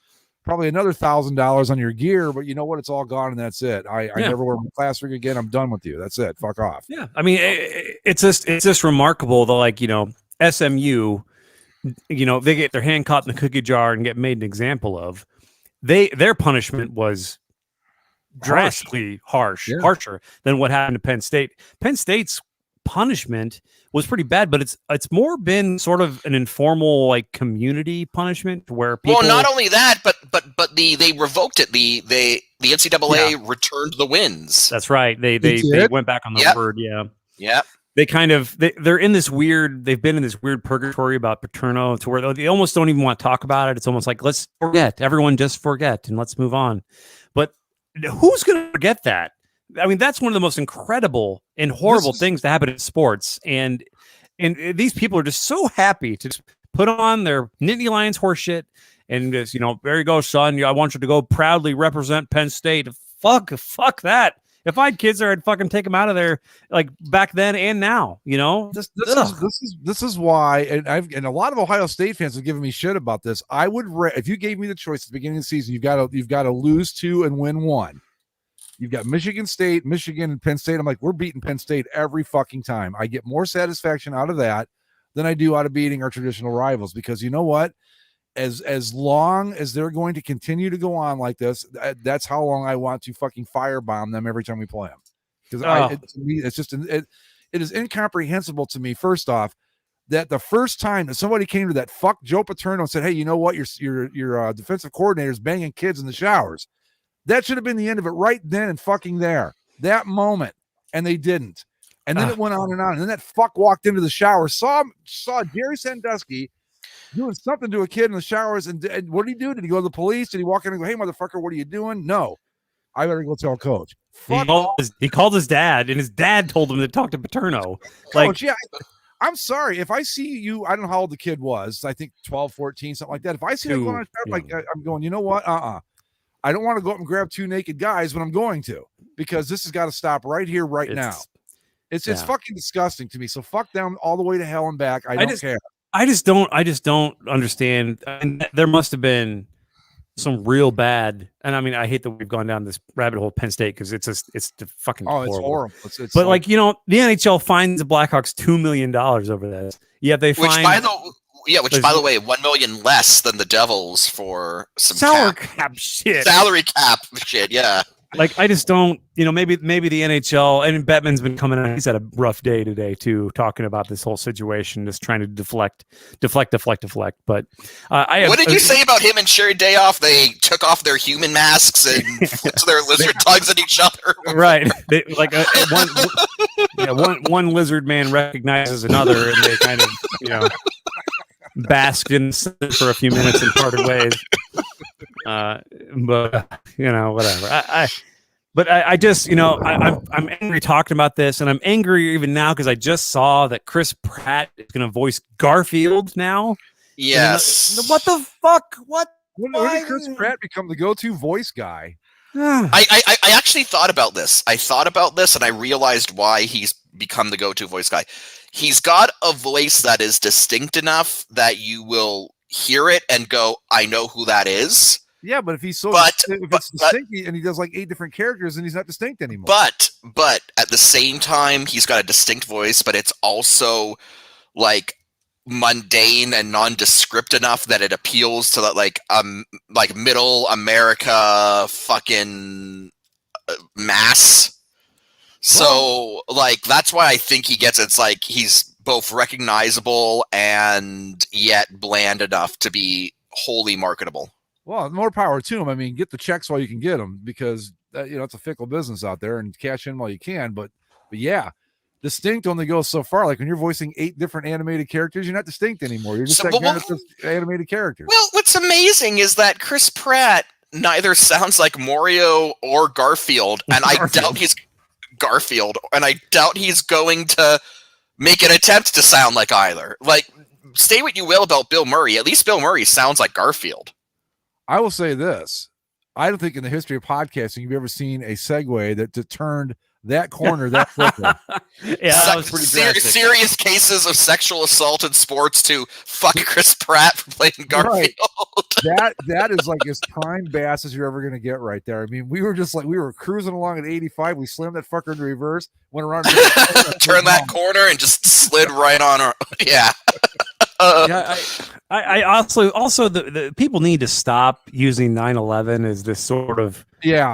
S5: probably another $1,000 on your gear, but you know what? It's all gone and that's it. I never wear my class rig again. I'm done with you. That's it. Fuck off.
S7: Yeah. I mean, it's just remarkable that like, SMU, they get their hand caught in the cookie jar and get made an example of. Their punishment was drastically harsher than what happened to Penn State. Penn State's punishment was pretty bad, but it's more been sort of an informal like community punishment where people.
S6: Well, not only that, but they revoked it. The NCAA returned the wins.
S7: That's right. They went back on the word. Yeah.
S6: Yeah.
S7: They kind of they're in this weird. They've been in this weird purgatory about Paterno to where they almost don't even want to talk about it. It's almost like let's forget. Everyone just forget and let's move on. But who's going to forget that? I mean, that's one of the most incredible and horrible things to happen in sports. And these people are just so happy to just put on their Nittany Lions horseshit and just, there you go, son. I want you to go proudly represent Penn State. Fuck that. If I had kids there, I'd fucking take them out of there like back then and now,
S5: This is why, and a lot of Ohio State fans have given me shit about this. I would if you gave me the choice at the beginning of the season, you've got to lose 2 and win 1. You've got Michigan State, Michigan, and Penn State. I'm like, we're beating Penn State every fucking time. I get more satisfaction out of that than I do out of beating our traditional rivals, because you know what? As long as they're going to continue to go on like this, that's how long I want to fucking firebomb them every time we play them. Because it's just it is incomprehensible to me. First off, that the first time that somebody came to that fuck Joe Paterno and said, "Hey, you know what? Your defensive coordinator is banging kids in the showers." That should have been the end of it right then and fucking there. That moment, and they didn't. And then it went on. And then that fuck walked into the shower, saw Jerry Sandusky doing something to a kid in the showers, and what did he do? Did he go to the police? Did he walk in and go, "Hey, motherfucker, what are you doing?" No, I better go tell coach.
S7: He called his dad, and his dad told him to talk to Paterno.
S5: Coach, yeah, I'm sorry. If I see you, I don't know how old the kid was. I think 12, 14, something like that. If I see that going on, like I'm going, you know what? I don't want to go up and grab 2 naked guys, but I'm going to, because this has got to stop right here, right now. It's fucking disgusting to me. So fuck them all the way to hell and back. I don't care.
S7: I just don't understand. I mean, there must have been some real bad, and I mean, I hate that we've gone down this rabbit hole, Penn State, because it's the fucking
S5: it's horrible. It's
S7: but like the NHL fines the Blackhawks $2 million over this. Yeah, they find
S6: by the way, $1 million less than the Devils for some
S7: salary cap shit.
S6: Salary cap shit, yeah.
S7: Like, I just don't, maybe the NHL, and Bettman's been coming out. He's had a rough day today too, talking about this whole situation, just trying to deflect. But
S6: what did you say about him and Sherry Dayoff? They took off their human masks and flipped their lizard tongues at each other.
S7: Right, one lizard man recognizes another, and they kind of basked in for a few minutes and parted ways. But whatever. I just, I'm angry talking about this, and I'm angry even now because I just saw that Chris Pratt is going to voice Garfield now.
S6: Yes.
S7: What the fuck? What?
S5: When did Chris Pratt become the go-to voice guy?
S6: I actually thought about this. And I realized why he's become the go-to voice guy. He's got a voice that is distinct enough that you will hear it and go, I know who that is.
S5: Yeah, but if he's distinct and he does like 8 different characters, then he's not distinct anymore.
S6: But at the same time, he's got a distinct voice, but it's also like mundane and nondescript enough that it appeals to that like middle America fucking mass. So like that's why I think he gets it's like he's both recognizable and yet bland enough to be wholly marketable.
S5: Well, more power to him. I mean, get the checks while you can get them, because it's a fickle business out there, and cash in while you can. But yeah, distinct only goes so far. Like when you're voicing 8 different animated characters, you're not distinct anymore. You're just
S6: So,
S5: that guy
S6: well,
S5: that does animated characters.
S6: Well, what's amazing is that Chris Pratt neither sounds like Mario or Garfield, and I doubt he's Garfield, and I doubt he's going to make an attempt to sound like either. Like, say what you will about Bill Murray, at least Bill Murray sounds like Garfield.
S5: I will say this. I don't think in the history of podcasting you've ever seen a segue that turned that corner that quickly.
S7: that was pretty drastic.
S6: Serious cases of sexual assault in sports to fuck Chris Pratt for playing Garfield.
S5: Right. That is like as prime bass as you're ever going to get right there. I mean, we were cruising along at 85. We slammed that fucker into reverse, went around,
S6: turned that corner, and just slid right on her. Yeah.
S7: I also the people need to stop using 9/11 as this sort of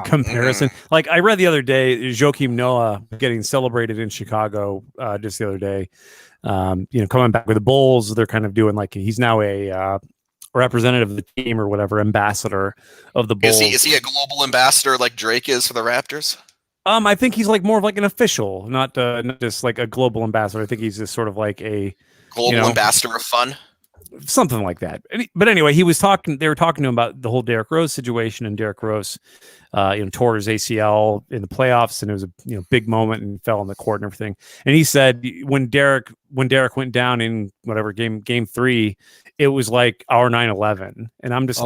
S7: comparison. Like I read the other day, Joakim Noah getting celebrated in Chicago just the other day. Coming back with the Bulls, they're kind of doing like he's now a representative of the team or whatever, ambassador of the Bulls.
S6: Is he a global ambassador like Drake is for the Raptors?
S7: I think he's like more of like an official, not just like a global ambassador. I think he's just sort of like a
S6: global ambassador of fun,
S7: something like that. But anyway, they were talking to him about the whole Derrick Rose situation, and Derrick Rose, tore his ACL in the playoffs, and it was a big moment and fell on the court and everything. And he said when Derrick went down in whatever game 3, it was like our 9/11, and I'm just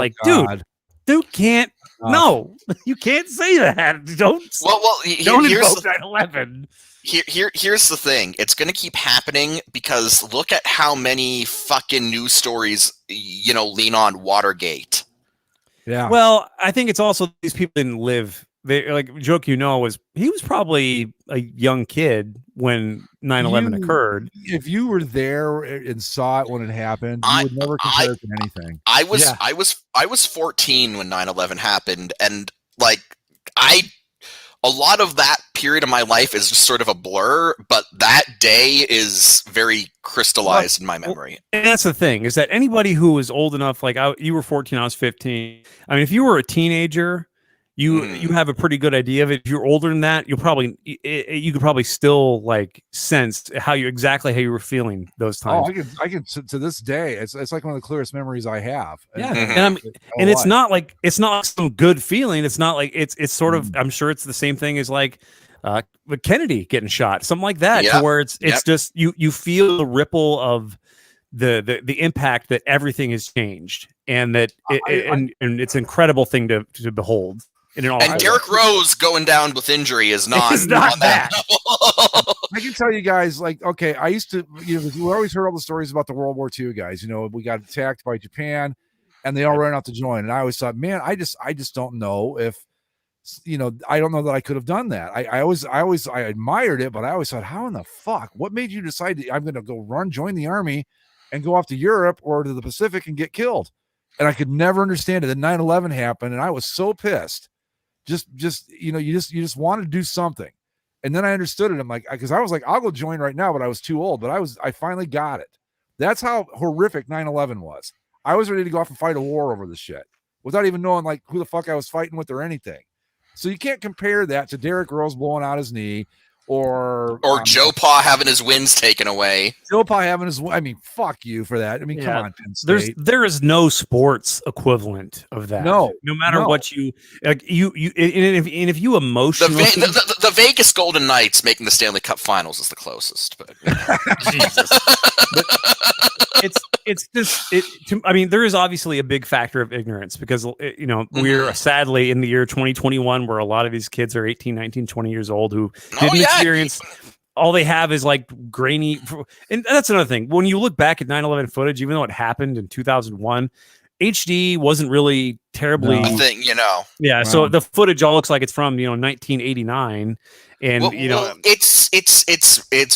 S7: dude can't. No, you can't say that. Don't invoke 9/11.
S6: Here's the thing. It's going to keep happening because look at how many fucking news stories, lean on Watergate.
S5: Yeah.
S7: Well, I think it's also these people didn't live. They like Joakim was probably a young kid when 9/11 occurred.
S5: If you were there and saw it when it happened, you would never compare it to anything.
S6: I was 14 when 9/11 happened, and a lot of that period of my life is just sort of a blur, but that day is very crystallized in my memory.
S7: And that's the thing, is that anybody who was old enough, like you were 14, I was 15. I mean, if you were a teenager, you have a pretty good idea of it. If you're older than that, you could probably still like sense how you were feeling those times.
S5: Oh, I can to this day. It's like one of the clearest memories I have.
S7: Yeah, and it's not like some good feeling. It's not like it's sort of. I'm sure it's the same thing as like Kennedy getting shot, something like that, to where it's just you feel the ripple of the impact that everything has changed, and that and it's an incredible thing to behold. And
S6: Derrick Rose going down with injury is not
S7: that.
S5: I can tell you guys, I used to, we always heard all the stories about the World War II guys. We got attacked by Japan, and they all ran out to join. And I always thought, man, I just don't know if, I don't know that I could have done that. I admired it, but I always thought, how in the fuck? What made you decide that I'm going to go join the army, and go off to Europe or to the Pacific and get killed? And I could never understand it. Then 9/11 happened, and I was so pissed. You just want to do something. And then I understood it. I'm like, because I was like, I'll go join right now, but I was too old. But I finally got it. That's how horrific 9/11 was. I was ready to go off and fight a war over this shit without even knowing like who the fuck I was fighting with or anything. So you can't compare that to Derrick Rose blowing out his knee or
S6: Joe Pa having his wins taken away.
S5: Joe Pa having his, fuck you for that. I mean, come on, Penn State.
S7: There is no sports equivalent of that. No matter what you like, and if you emotionally,
S6: the Vegas Golden Knights making the Stanley Cup Finals is the closest. But
S7: Jesus, it's just I mean, there is obviously a big factor of ignorance because we're sadly in the year 2021 where a lot of these kids are 18, 19, 20 years old who didn't experience. All they have is like grainy, and that's another thing. When you look back at 9/11 footage, even though it happened in 2001, HD wasn't really terribly
S6: a thing,
S7: Yeah, so the footage all looks like it's from 1989, and
S6: it's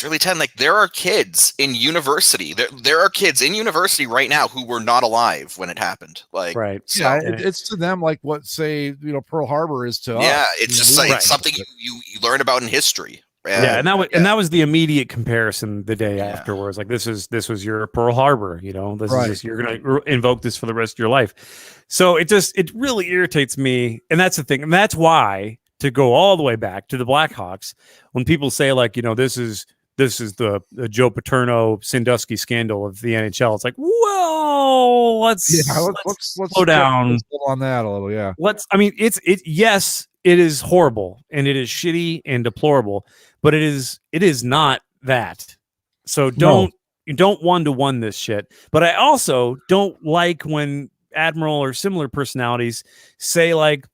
S6: really tense. Like there are kids in university. There are kids in university right now who were not alive when it happened. Like
S7: right,
S5: so, yeah, it's to them like what say Pearl Harbor is to us.
S6: Yeah, it's just like it's something you learn about in history.
S7: Yeah, and that was the immediate comparison the day afterwards. Like this was your Pearl Harbor, this is just, you're gonna invoke this for the rest of your life. So it really irritates me, and that's the thing, and that's why to go all the way back to the Blackhawks when people say like this is this is the Joe Paterno Sandusky scandal of the NHL. It's like, whoa, let's slow down.
S5: Let's hold on that a little. Yeah.
S7: Yes, it is horrible and it is shitty and deplorable, but it is not that. So you don't 1-to-1 this shit. But I also don't like when Admiral or similar personalities say like,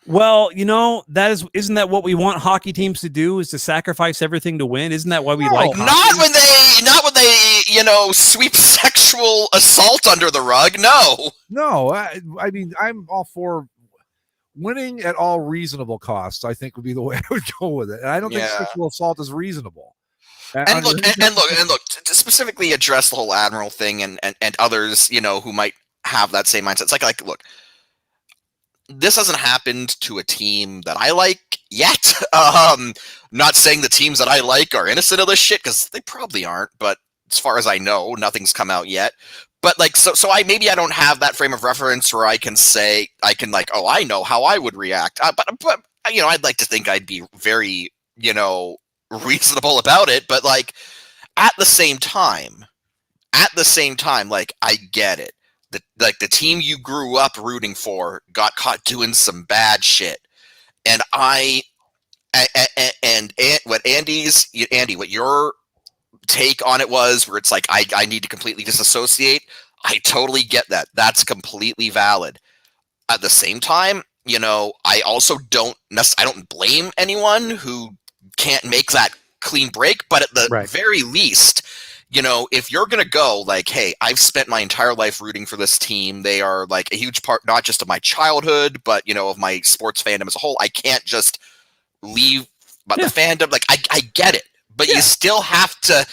S7: well, isn't that what we want hockey teams to do, is to sacrifice everything to win? Isn't that why we like hockey?
S6: Not when they sweep sexual assault under the rug.
S5: No, I mean, I'm all for winning at all reasonable costs. I think would be the way I would go with it. And I don't think sexual assault is reasonable.
S6: And look, to specifically address the whole Admiral thing and others, who might have that same mindset. It's like, look, this hasn't happened to a team that I like yet. Not saying the teams that I like are innocent of this shit, because they probably aren't. But as far as I know, nothing's come out yet. But like, so I don't have that frame of reference where I can I know how I would react. But I'd like to think I'd be very, reasonable about it. But like, at the same time, like, I get it. The team you grew up rooting for got caught doing some bad shit, and what your take on it was, where it's like I need to completely disassociate. I totally get that. That's completely valid. At the same time, I also don't blame anyone who can't make that clean break. But at the very least, if you're going to go like, hey, I've spent my entire life rooting for this team. They are like a huge part, not just of my childhood, but, of my sports fandom as a whole. I can't just leave the fandom. Like, I get it, but you still have to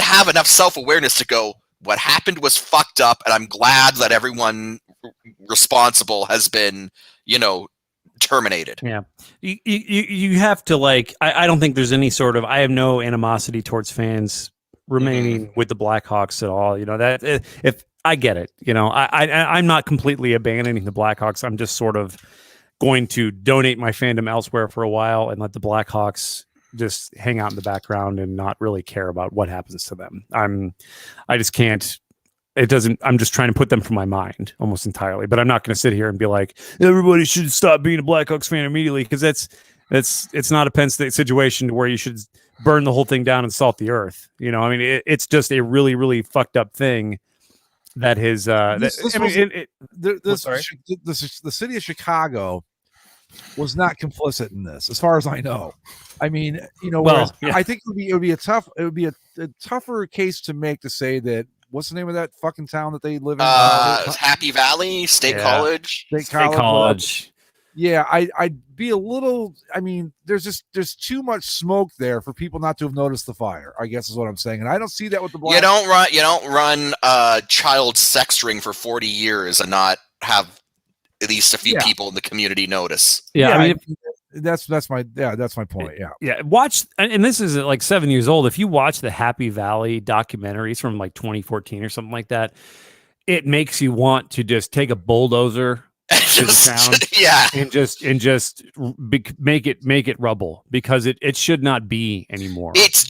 S6: have enough self-awareness to go, what happened was fucked up. And I'm glad that everyone responsible has been, terminated.
S7: Yeah. You have to like, I don't think there's any sort of, I have no animosity towards fans remaining with the Blackhawks at all. That if I get it, I'm not completely abandoning the Blackhawks. I'm just sort of going to donate my fandom elsewhere for a while and let the Blackhawks just hang out in the background and not really care about what happens to them. I just can't. I'm just trying to put them from my mind almost entirely, but I'm not going to sit here and be like, everybody should stop being a Blackhawks fan immediately, because it's not a Penn State situation where you should burn the whole thing down and salt the earth. It's just a really, really fucked up thing that has. The
S5: city of Chicago was not complicit in this, as far as I know. I mean, I think it would be a tougher case to make to say that. What's the name of that fucking town that they live in?
S6: Happy Valley State College.
S5: State College. Yeah, I'd be a little. I mean, there's too much smoke there for people not to have noticed the fire, I guess is what I'm saying. And I don't see that with the Black.
S6: You don't run a child sex ring for 40 years and not have at least a few people in the community notice.
S7: Yeah, I mean,
S5: that's my point.
S7: Yeah. Watch, and this is like 7 years old. If you watch the Happy Valley documentaries from like 2014 or something like that, it makes you want to just take a bulldozer to the town, and just make it rubble, because it should not be anymore.
S6: It's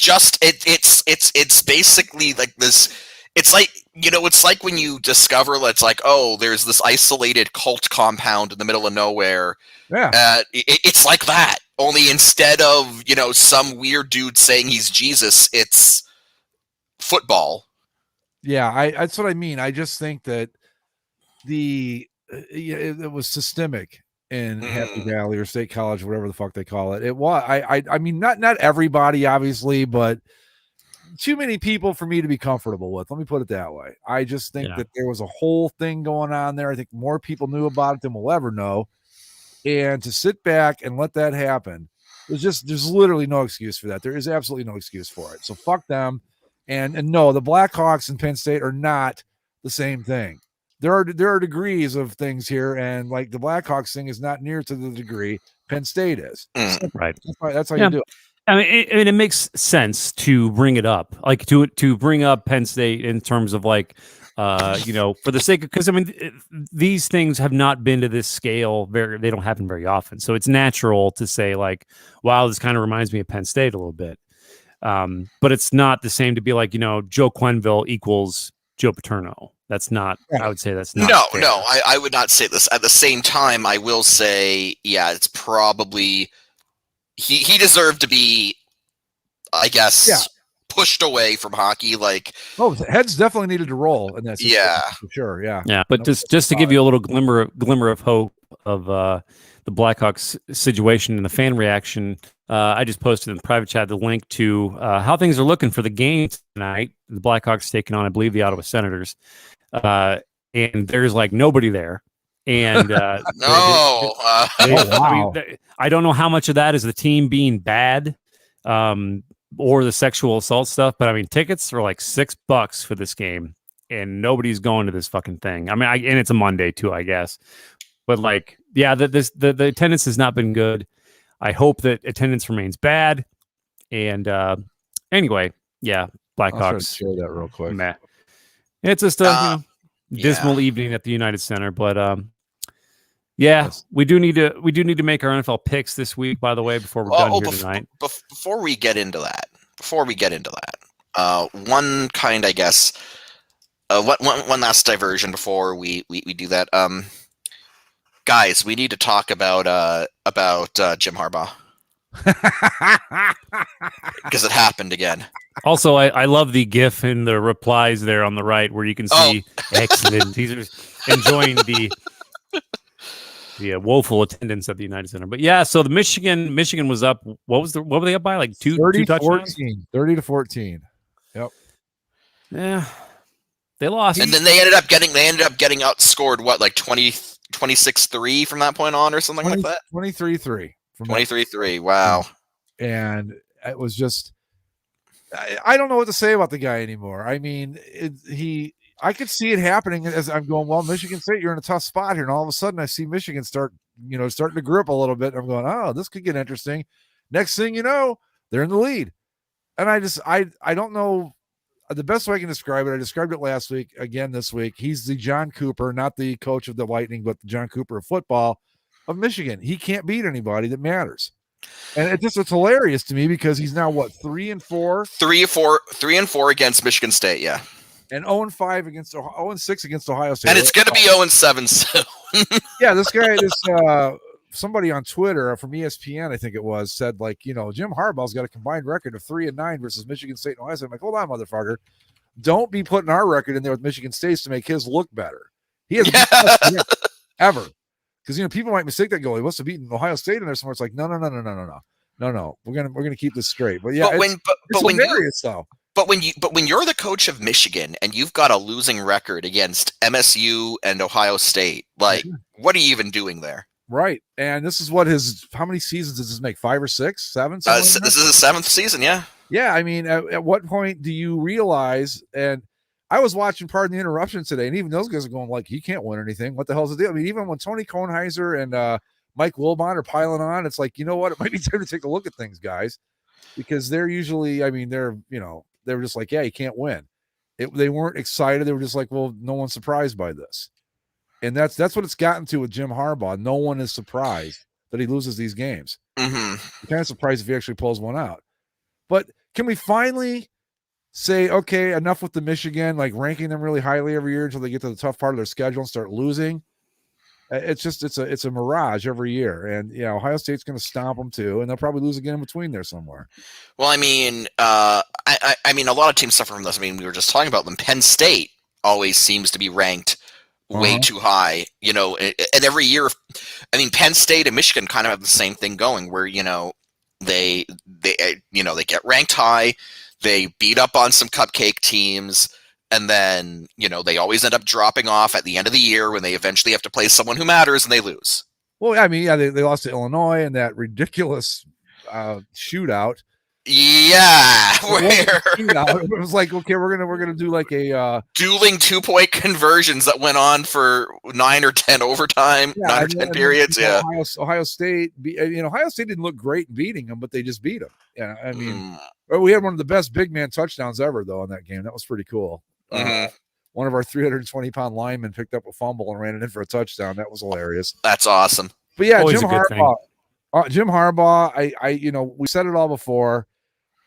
S6: basically like this. It's like, it's like when you discover, it's like, oh, there's this isolated cult compound in the middle of nowhere. Yeah. It's like that. Only instead of, some weird dude saying he's Jesus, it's football.
S5: Yeah, that's what I mean. I just think that it was systemic in Happy Valley or State College, whatever the fuck they call it. It was. I mean, not everybody, obviously, but too many people for me to be comfortable with. Let me put it that way. I just think that there was a whole thing going on there. I think more people knew about it than we'll ever know. And to sit back and let that happen, there's literally no excuse for that. There is absolutely no excuse for it. So fuck them. And no, the Blackhawks and Penn State are not the same thing. There are degrees of things here, and like the Blackhawks thing is not near to the degree Penn State is.
S7: Right.
S5: That's how you do it.
S7: I mean, it makes sense to bring it up, like to bring up Penn State in terms of like, for the sake of, because I mean, these things have not been to this scale. They don't happen very often, so it's natural to say like, wow, this kind of reminds me of Penn State a little bit. But it's not the same to be like, Joe Quenneville equals Joe Paterno. That's not, I would say that's not.
S6: No,
S7: fair.
S6: no, I would not say this. At the same time, I will say, yeah, it's probably he deserved to be, I guess, pushed away from hockey. Like,
S5: heads definitely needed to roll in that situation,
S6: yeah,
S5: for sure, yeah.
S7: But just to give you a little glimmer of hope of the Blackhawks situation and the fan reaction, I just posted in the private chat the link to how things are looking for the game tonight. The Blackhawks taking on, I believe, the Ottawa Senators, and there's like nobody there. And
S6: no,
S5: wow.
S7: I don't know how much of that is the team being bad, or the sexual assault stuff. But I mean, tickets are like $6 for this game, and nobody's going to this fucking thing. I mean, and it's a Monday too, I guess. But like, yeah, the attendance has not been good. I hope that attendance remains bad. And anyway, yeah,
S5: I'll try to
S7: Blackhawks.
S5: share that real quick.
S7: Meh. It's just a dismal evening at the United Center, but we do need to make our NFL picks this week. By the way, before we're done here tonight.
S6: Before we get into that, one kind, I guess, one last diversion before we do that. Guys, we need to talk about Jim Harbaugh because it happened again.
S7: Also, I love the GIF in the replies there on the right where you can see excellent. He's enjoying the woeful attendance at the United Center. But yeah, so the Michigan was up. What were they up by? Like two touchdowns?
S5: 30-14. Yep.
S7: Yeah. They lost.
S6: And then they ended up getting outscored like 26-3 from that point on or something like that.
S5: 23-3.
S6: 23-3. Wow.
S5: And it was just I don't know what to say about the guy anymore. I mean, I could see it happening as I'm going, well, Michigan State, you're in a tough spot here. And all of a sudden I see Michigan starting to grip a little bit. And I'm going, oh, this could get interesting. Next thing you know, they're in the lead. And I don't know the best way I can describe it. I described it last week, again this week. He's the John Cooper, not the coach of the Lightning, but the John Cooper of football of Michigan. He can't beat anybody that matters. And it's hilarious to me because he's now 3-4?
S6: 3-4 against Michigan State, yeah.
S5: And 0-5 against 0-6 against Ohio State.
S6: And it's going to be 0-7 soon.
S5: Yeah, somebody on Twitter from ESPN, I think it was, said like, Jim Harbaugh's got a combined record of 3-9 versus Michigan State and Ohio State. I'm like, hold on, motherfucker. Don't be putting our record in there with Michigan State's to make his look better. He hasn't ever. Because people might mistake that goal. He must have beaten Ohio State in there somewhere. It's like, no. We're gonna keep this straight. But yeah, it's hilarious though.
S6: But when you're the coach of Michigan and you've got a losing record against MSU and Ohio State, like, what are you even doing there?
S5: Right. And this is how many seasons does this make? 5 or 6, 7?
S6: This is the 7th season, yeah.
S5: Yeah, I mean, at what point do you realize? And I was watching Pardon the Interruption today, and even those guys are going like, he can't win anything. What the hell's the deal? I mean, even when Tony Kornheiser and Mike Wilbon are piling on, it's like, you know what? It might be time to take a look at things, guys, because they're usually, I mean, they're just like, yeah, you can't win. They weren't excited. They were just like, well, no one's surprised by this. And that's what it's gotten to with Jim Harbaugh. No one is surprised that he loses these games.
S6: Mm-hmm.
S5: You're kind of surprised if he actually pulls one out. But can we finally say, okay, enough with the Michigan, like ranking them really highly every year until they get to the tough part of their schedule and start losing? It's a mirage every year. And Ohio State's going to stomp them too, and they'll probably lose again in between there somewhere.
S6: Well, I mean, I mean, a lot of teams suffer from this. I mean, we were just talking about them. Penn State always seems to be ranked way too high, and every year, I mean, Penn State and Michigan kind of have the same thing going where, they get ranked high, they beat up on some cupcake teams, and then, they always end up dropping off at the end of the year when they eventually have to play someone who matters and they lose.
S5: Well, I mean, yeah, they lost to Illinois in that ridiculous shootout.
S6: Yeah,
S5: it was like, okay, we're gonna do like a
S6: dueling 2-point conversions that went on for 9 or 10 overtime, 9 or 10 periods. Yeah,
S5: Ohio State. Ohio State didn't look great beating them, but they just beat them. Yeah, I mean, we had one of the best big man touchdowns ever though in that game. That was pretty cool. One of our 320-pound linemen picked up a fumble and ran it in for a touchdown. That was hilarious.
S6: That's awesome.
S5: But yeah, Jim Harbaugh. Jim Harbaugh. We said it all before.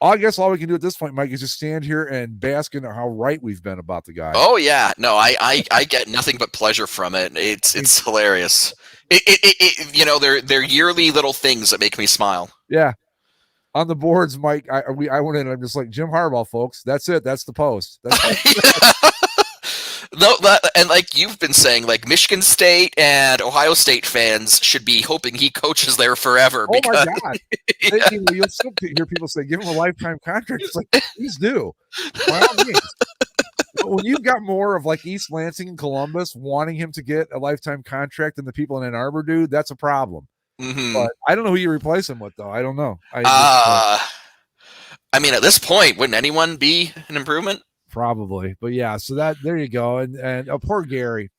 S5: I guess all we can do at this point, Mike, is just stand here and bask in how right we've been about the guy.
S6: Oh yeah, no, I get nothing but pleasure from it. It's hilarious. They're yearly little things that make me smile.
S5: Yeah. On the boards, Mike, I went in and I'm just like, Jim Harbaugh, folks. That's it. That's the post.
S6: No, and like you've been saying, like Michigan State and Ohio State fans should be hoping he coaches there forever.
S5: Oh
S6: because,
S5: my God.
S6: Yeah.
S5: You'll still hear people say, give him a lifetime contract. It's like, please do. By all means. But when you've got more of like East Lansing and Columbus wanting him to get a lifetime contract than the people in Ann Arbor do, that's a problem.
S6: Mhm.
S5: But I don't know who you replace him with, though. I don't know.
S6: I mean, at this point, wouldn't anyone be an improvement?
S5: Probably. But yeah, so there you go. And poor Gary,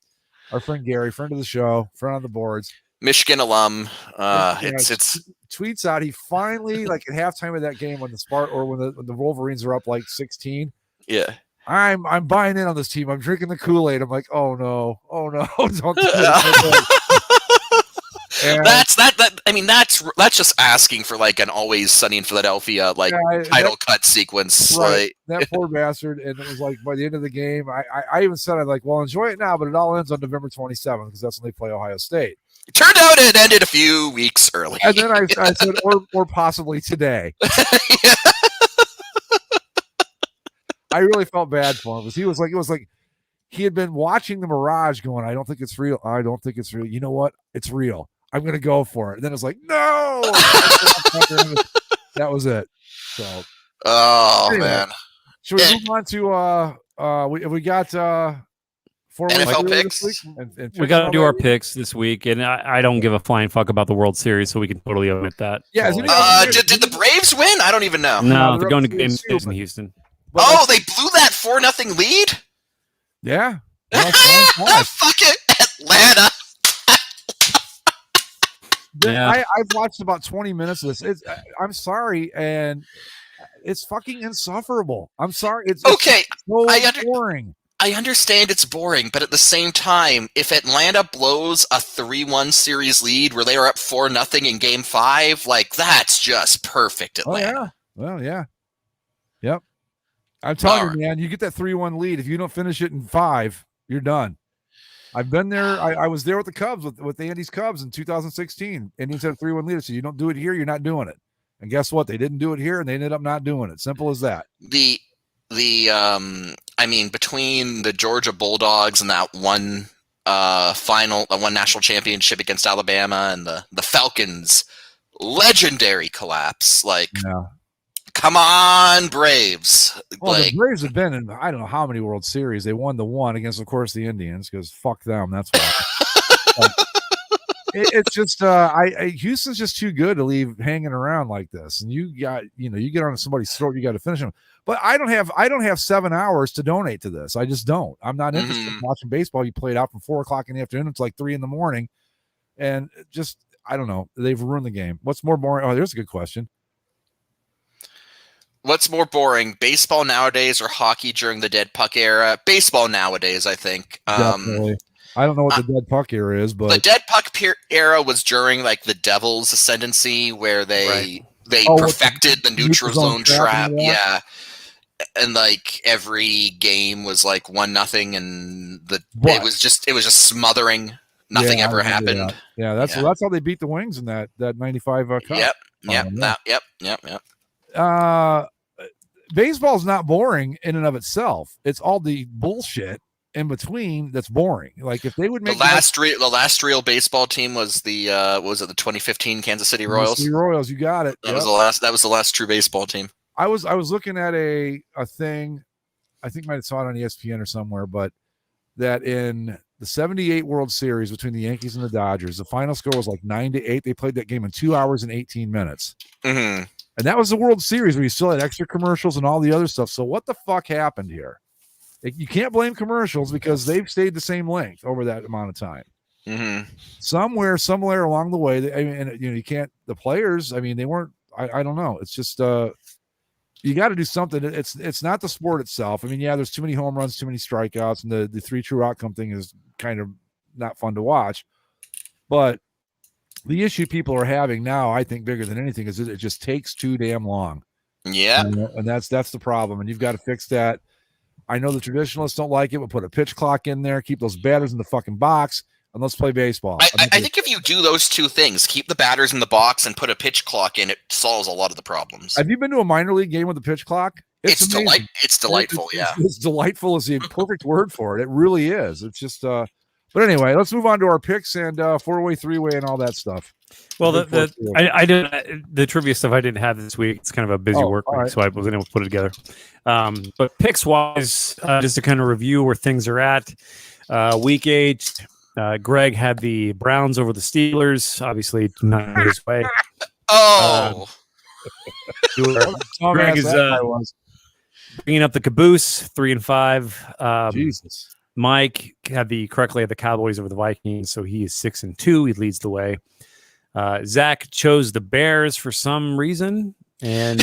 S5: our friend Gary, friend of the show, friend on the boards.
S6: Michigan alum.
S5: Yeah,
S6: It's
S5: tweets out he finally, like at halftime of that game when when the Wolverines are up like 16.
S6: yeah.
S5: I'm buying in on this team. I'm drinking the Kool-Aid. I'm like, oh no, don't do it. And,
S6: That's just asking for like an Always Sunny in Philadelphia title cut sequence.
S5: Right, that poor bastard. And it was like by the end of the game, I even said, I'm like, well, enjoy it now, but it all ends on November 27th because that's when they play Ohio State.
S6: It turned out it ended a few weeks early.
S5: And then I said, or possibly today. I really felt bad for him because it was like he had been watching the Mirage going, I don't think it's real. I don't think it's real. You know what? It's real. I'm going to go for it. And then it's like, no. That was it. So, anyway,
S6: man.
S5: Should we move on to we got 4
S6: NFL
S5: weeks
S6: picks?
S5: and
S7: We got to do our picks this week, and I don't give a flying fuck about the World Series, so we can totally omit that.
S5: Yeah,
S7: So,
S6: did the Braves win? I don't even know.
S7: no,
S5: they're
S7: they're going to
S5: up
S7: game
S5: 2-2,
S7: in Houston.
S6: Oh, they blew that 4-0 lead?
S5: Yeah.
S6: Fuck it, Atlanta.
S7: Yeah.
S5: I've watched about 20 minutes of this. I'm sorry, and it's fucking insufferable. I'm sorry. It's
S6: Okay,
S5: so
S6: I
S5: boring.
S6: I understand it's boring, but at the same time, if Atlanta blows a 3-1 series lead where they are up 4-0 in Game 5, like that's just perfect, Atlanta.
S5: Oh yeah. Well, yeah. Yep. I'm telling you, man, you get that 3-1 lead. If you don't finish it in 5, you're done. I've been there. I was there with the Cubs, with the Andes Cubs in 2016. Indians had a 3-1 lead. So you don't do it here, you're not doing it. And guess what? They didn't do it here, and they ended up not doing it. Simple as that.
S6: I mean, between the Georgia Bulldogs and that one one national championship against Alabama and the Falcons' legendary collapse, like.
S5: Yeah.
S6: Come on, Braves.
S5: Well, the Braves have been in I don't know how many World Series. They won the one against, of course, the Indians because fuck them. That's why. It's just Houston's just too good to leave hanging around like this. And you get on somebody's throat, you got to finish them. But I don't have 7 hours to donate to this. I just don't. I'm not interested in watching baseball. You play it out from 4:00 in the afternoon. It's like 3 a.m. And just I don't know. They've ruined the game. What's more boring? Oh, there's a good question.
S6: What's more boring, baseball nowadays or hockey during the dead puck era? Baseball nowadays, I think.
S5: Definitely. I don't know what the dead puck era is, but
S6: the dead puck era was during like the Devils' ascendancy, where they perfected the neutral zone trap. Yeah, and like every game was like 1-0, and it was just smothering. Nothing ever happened.
S5: That. Yeah, that's how they beat the Wings in that 95 cup.
S6: Yep.
S5: Baseball's not boring in and of itself. It's all the bullshit in between that's boring. Like if they would make
S6: the last real baseball team was the 2015 Kansas City Royals.
S5: City Royals, you got it.
S6: That was the last true baseball team.
S5: I was looking at a thing, I think I might have saw it on ESPN or somewhere, but that in the 78 World Series between the Yankees and the Dodgers, the final score was like 9-8. They played that game in 2 hours and 18 minutes.
S6: Mm-hmm.
S5: And that was the World Series where you still had extra commercials and all the other stuff. So what the fuck happened here? You can't blame commercials because they've stayed the same length over that amount of time.
S6: Mm-hmm.
S5: Somewhere along the way, you can't. The players, they weren't. I don't know. It's just you got to do something. It's not the sport itself. There's too many home runs, too many strikeouts, and the 3 true outcome thing is kind of not fun to watch. But the issue people are having now, I think, bigger than anything, is it just takes too damn long.
S6: Yeah.
S5: And that's the problem. And you've got to fix that. I know the traditionalists don't like it, but put a pitch clock in there, keep those batters in the fucking box, and let's play baseball.
S6: I think if you do those two things, keep the batters in the box and put a pitch clock in, it solves a lot of the problems.
S5: Have you been to a minor league game with a pitch clock?
S6: It's delightful. Yeah.
S5: It's delightful is the perfect word for it. It really is. It's just, but anyway, let's move on to our picks and 4-way, 3-way, and all that stuff.
S7: Well, I didn't the trivia stuff I didn't have this week. It's kind of a busy work week, so I wasn't able to put it together. But picks wise, just to kind of review where things are at. Week 8, Greg had the Browns over the Steelers. Obviously, not his way.
S6: Oh,
S7: Greg is bringing up the caboose, 3-5.
S5: Jesus.
S7: Mike had correctly had the Cowboys over the Vikings, so he is 6-2. He leads the way. Zach chose the Bears for some reason, and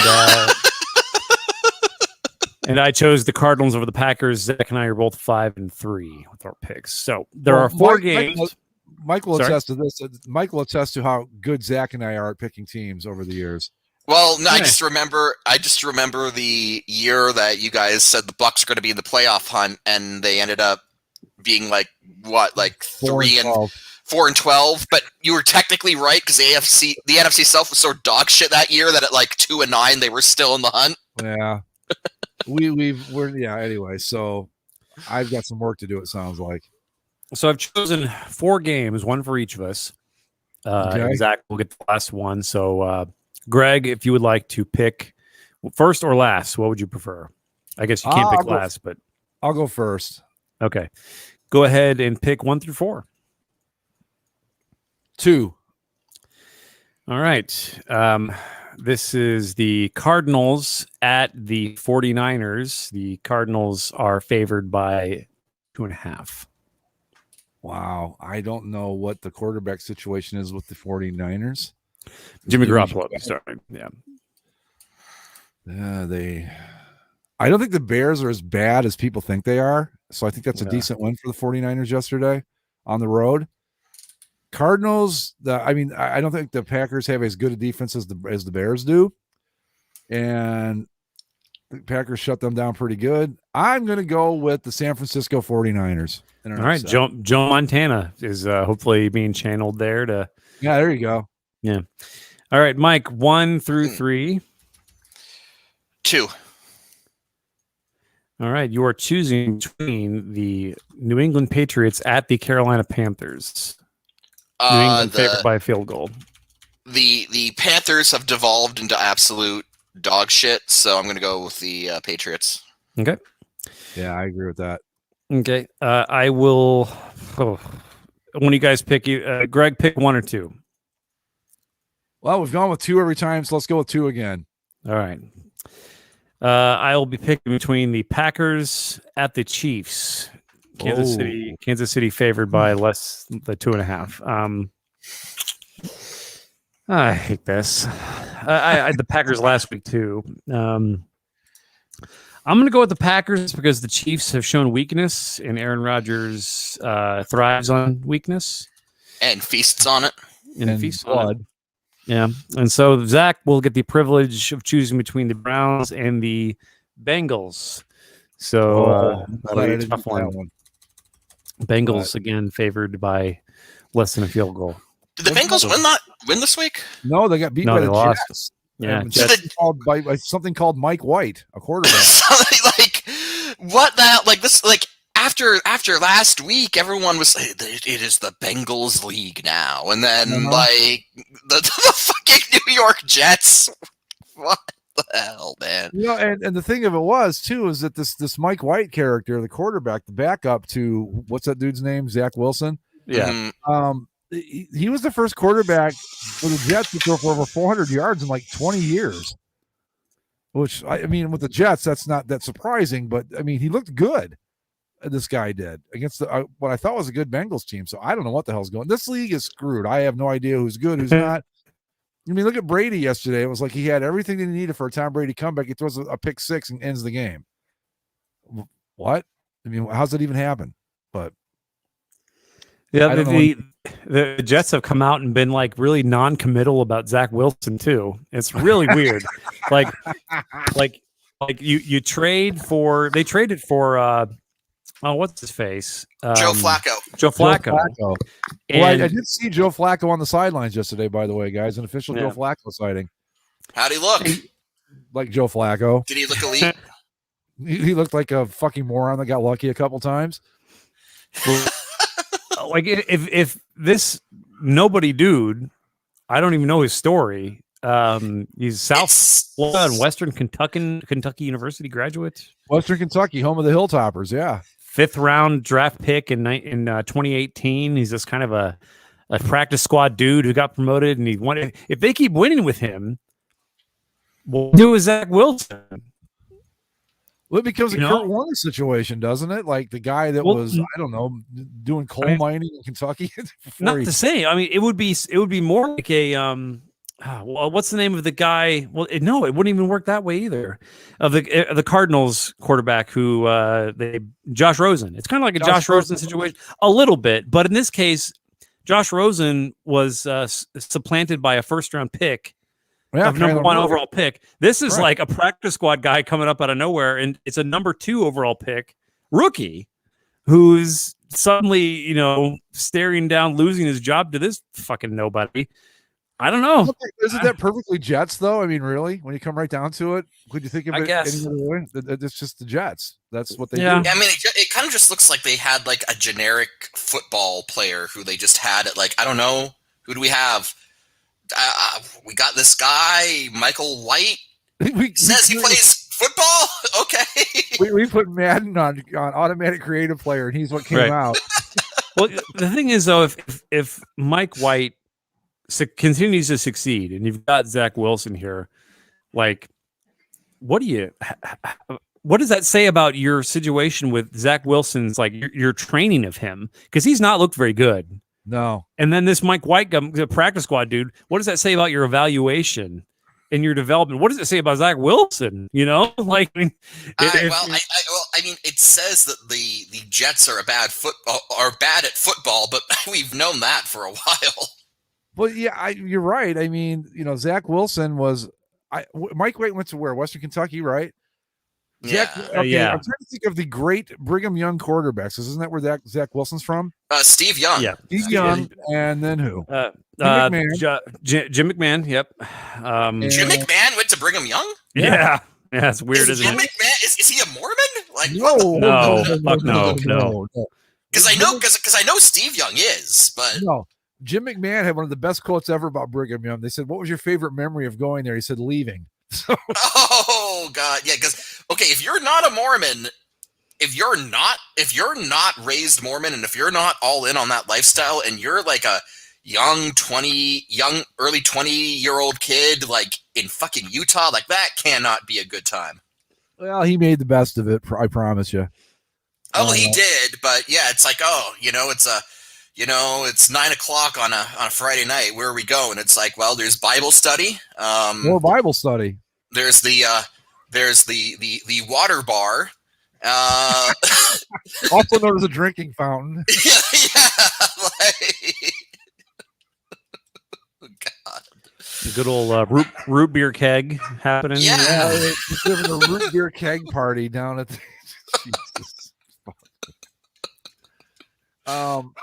S7: and I chose the Cardinals over the Packers. Zach and I are both 5-3 with our picks. So there are 4 games.
S5: Mike will attest to this. Mike will attest to how good Zach and I are at picking teams over the years.
S6: Well, no, I just remember the year that you guys said the Bucs are going to be in the playoff hunt, and they ended up being like 4-12. But you were technically right because the NFC South was so dog shit that year that at like 2-9 they were still in the hunt.
S5: Yeah, Anyway, so I've got some work to do. It sounds like.
S7: So I've chosen 4 games, one for each of us. And Zach will get the last one. So. Greg, if you would like to pick first or last, what would you prefer? I guess you can't pick last, but
S5: I'll go first.
S7: Okay. Go ahead and pick 1 through 4.
S5: 2.
S7: All right. This is the Cardinals at the 49ers. The Cardinals are favored by 2.5.
S5: Wow. I don't know what the quarterback situation is with the 49ers.
S7: Jimmy Garoppolo. Sorry. Yeah.
S5: I don't think the Bears are as bad as people think they are. So I think that's a decent win for the 49ers yesterday on the road. Cardinals, I don't think the Packers have as good a defense as the Bears do. And the Packers shut them down pretty good. I'm going to go with the San Francisco 49ers.
S7: All right. Joe Montana is hopefully being channeled there to.
S5: Yeah, there you go.
S7: Yeah. All right, Mike, 1 through 3.
S6: 2.
S7: All right, you are choosing between the New England Patriots at the Carolina Panthers. New England favored by a field goal.
S6: The Panthers have devolved into absolute dog shit, so I'm going to go with the Patriots.
S7: Okay.
S5: Yeah, I agree with that.
S7: Okay. I will. When you guys pick, Greg, pick 1 or 2.
S5: Well, we've gone with 2 every time, so let's go with 2 again.
S7: All right. I will be picking between the Packers at the Chiefs. Kansas City favored by less than 2.5. I hate this. I had the Packers last week too. I'm going to go with the Packers because the Chiefs have shown weakness, and Aaron Rodgers thrives on weakness
S6: and feasts on it.
S7: And feasts on it. Yeah, and so Zach will get the privilege of choosing between the Browns and the Bengals. So that'll be a tough one. Bengals again favored by less than a field goal.
S6: Did the Bengals win this week?
S5: No, they got beat by the
S7: lost.
S5: Jets.
S7: Yeah,
S5: something called Mike White, a quarterback.
S6: After last week, everyone was like, it is the Bengals league now. And then, the fucking New York Jets. What the hell, man?
S5: And the thing of it was, too, is that this Mike White character, the quarterback, the backup to, what's that dude's name? Zach Wilson?
S7: Yeah.
S5: He was the first quarterback for the Jets to throw for over 400 yards in like 20 years. Which, with the Jets, that's not that surprising. But, he looked good. This guy did against what I thought was a good Bengals team. So I don't know what the hell's going on. This league is screwed. I have no idea who's good, who's not. Look at Brady yesterday. It was like he had everything that he needed for a Tom Brady comeback. He throws a pick 6 and ends the game. What? How's that even happen? But
S7: yeah, the Jets have come out and been like really non-committal about Zach Wilson too. It's really weird. like you trade for they traded for what's his face?
S6: Joe Flacco.
S7: Joe Flacco.
S5: Well, I did see Joe Flacco on the sidelines yesterday, by the way, guys. An official Joe Flacco sighting.
S6: How'd he look?
S5: Like Joe Flacco.
S6: Did he look elite?
S5: He looked like a fucking moron that got lucky a couple times.
S7: Like if this nobody dude, I don't even know his story. He's South Florida and Western Kentucky University graduate.
S5: Western Kentucky, home of the Hilltoppers. Yeah,
S7: 5th round draft pick in 2018. He's just kind of a practice squad dude who got promoted, and he wanted. If they keep winning with him, we'll do with Zach Wilson.
S5: Well, it becomes a Kurt Warner situation, doesn't it? Like the guy that was, I don't know, doing coal mining in Kentucky.
S7: Not the same. I mean, it would be more like a well, what's the name of the guy? Well, it wouldn't even work that way either. Of the Cardinals quarterback who Josh Rosen. It's kind of like a Josh Rosen situation a little bit, but in this case, Josh Rosen was supplanted by a 1st-round pick. Of number 1 overall pick. This is like a practice squad guy coming up out of nowhere, and it's a number 2 overall pick rookie who's suddenly, staring down losing his job to this fucking nobody. I don't know.
S5: Isn't that perfectly Jets, though? I mean, really, when you come right down to it, could you think of it any other way? It's just the Jets. That's what they do.
S6: Yeah, I mean, it kind of just looks like they had like a generic football player who they just had at I don't know, who do we have? We got this guy, Michael White. Says he plays football. Okay.
S5: We put Madden on automatic creative player, and he's what came out.
S7: Well, the thing is, though, if Mike White continues to succeed, and you've got Zach Wilson here, what does that say about your situation with Zach Wilson's your training of him? Because he's not looked very good.
S5: No.
S7: And then this Mike White, the practice squad dude, what does that say about your evaluation and your development? What does it say about Zach Wilson? I mean,
S6: it says that the Jets are bad at football, but we've known that for a while.
S5: Well, yeah, you're right. I mean, Zach Wilson was. Mike White went to where? Western Kentucky, right?
S6: Yeah.
S5: I'm trying to think of the great Brigham Young quarterbacks. Isn't that where Zach Wilson's from?
S6: Steve Young.
S7: Yeah.
S5: Steve Young, and then who?
S7: Jim McMahon. Yep.
S6: Jim McMahon went to Brigham Young?
S7: Yeah. Yeah, it's weird, isn't
S6: Jim
S7: it?
S6: McMahon, is he a Mormon?
S7: No.
S6: Because I know Steve Young is, but
S5: no. Jim McMahon had one of the best quotes ever about Brigham Young. They said, "What was your favorite memory of going there?" He said, "Leaving." So.
S6: Oh God, yeah. Because if you're not a Mormon, if you're not raised Mormon, and if you're not all in on that lifestyle, and you're like a early 20-year-old kid, in fucking Utah, that cannot be a good time.
S5: Well, he made the best of it. I promise you.
S6: Oh, he did, but yeah, it's it's 9 o'clock on a Friday night. Where are we going? It's there's Bible study.
S5: More Bible study.
S6: There's the water bar.
S5: Also known as a drinking fountain.
S6: Yeah. God.
S7: The good old root beer keg happening.
S5: Yeah, they're having a root beer keg party down at the Jesus.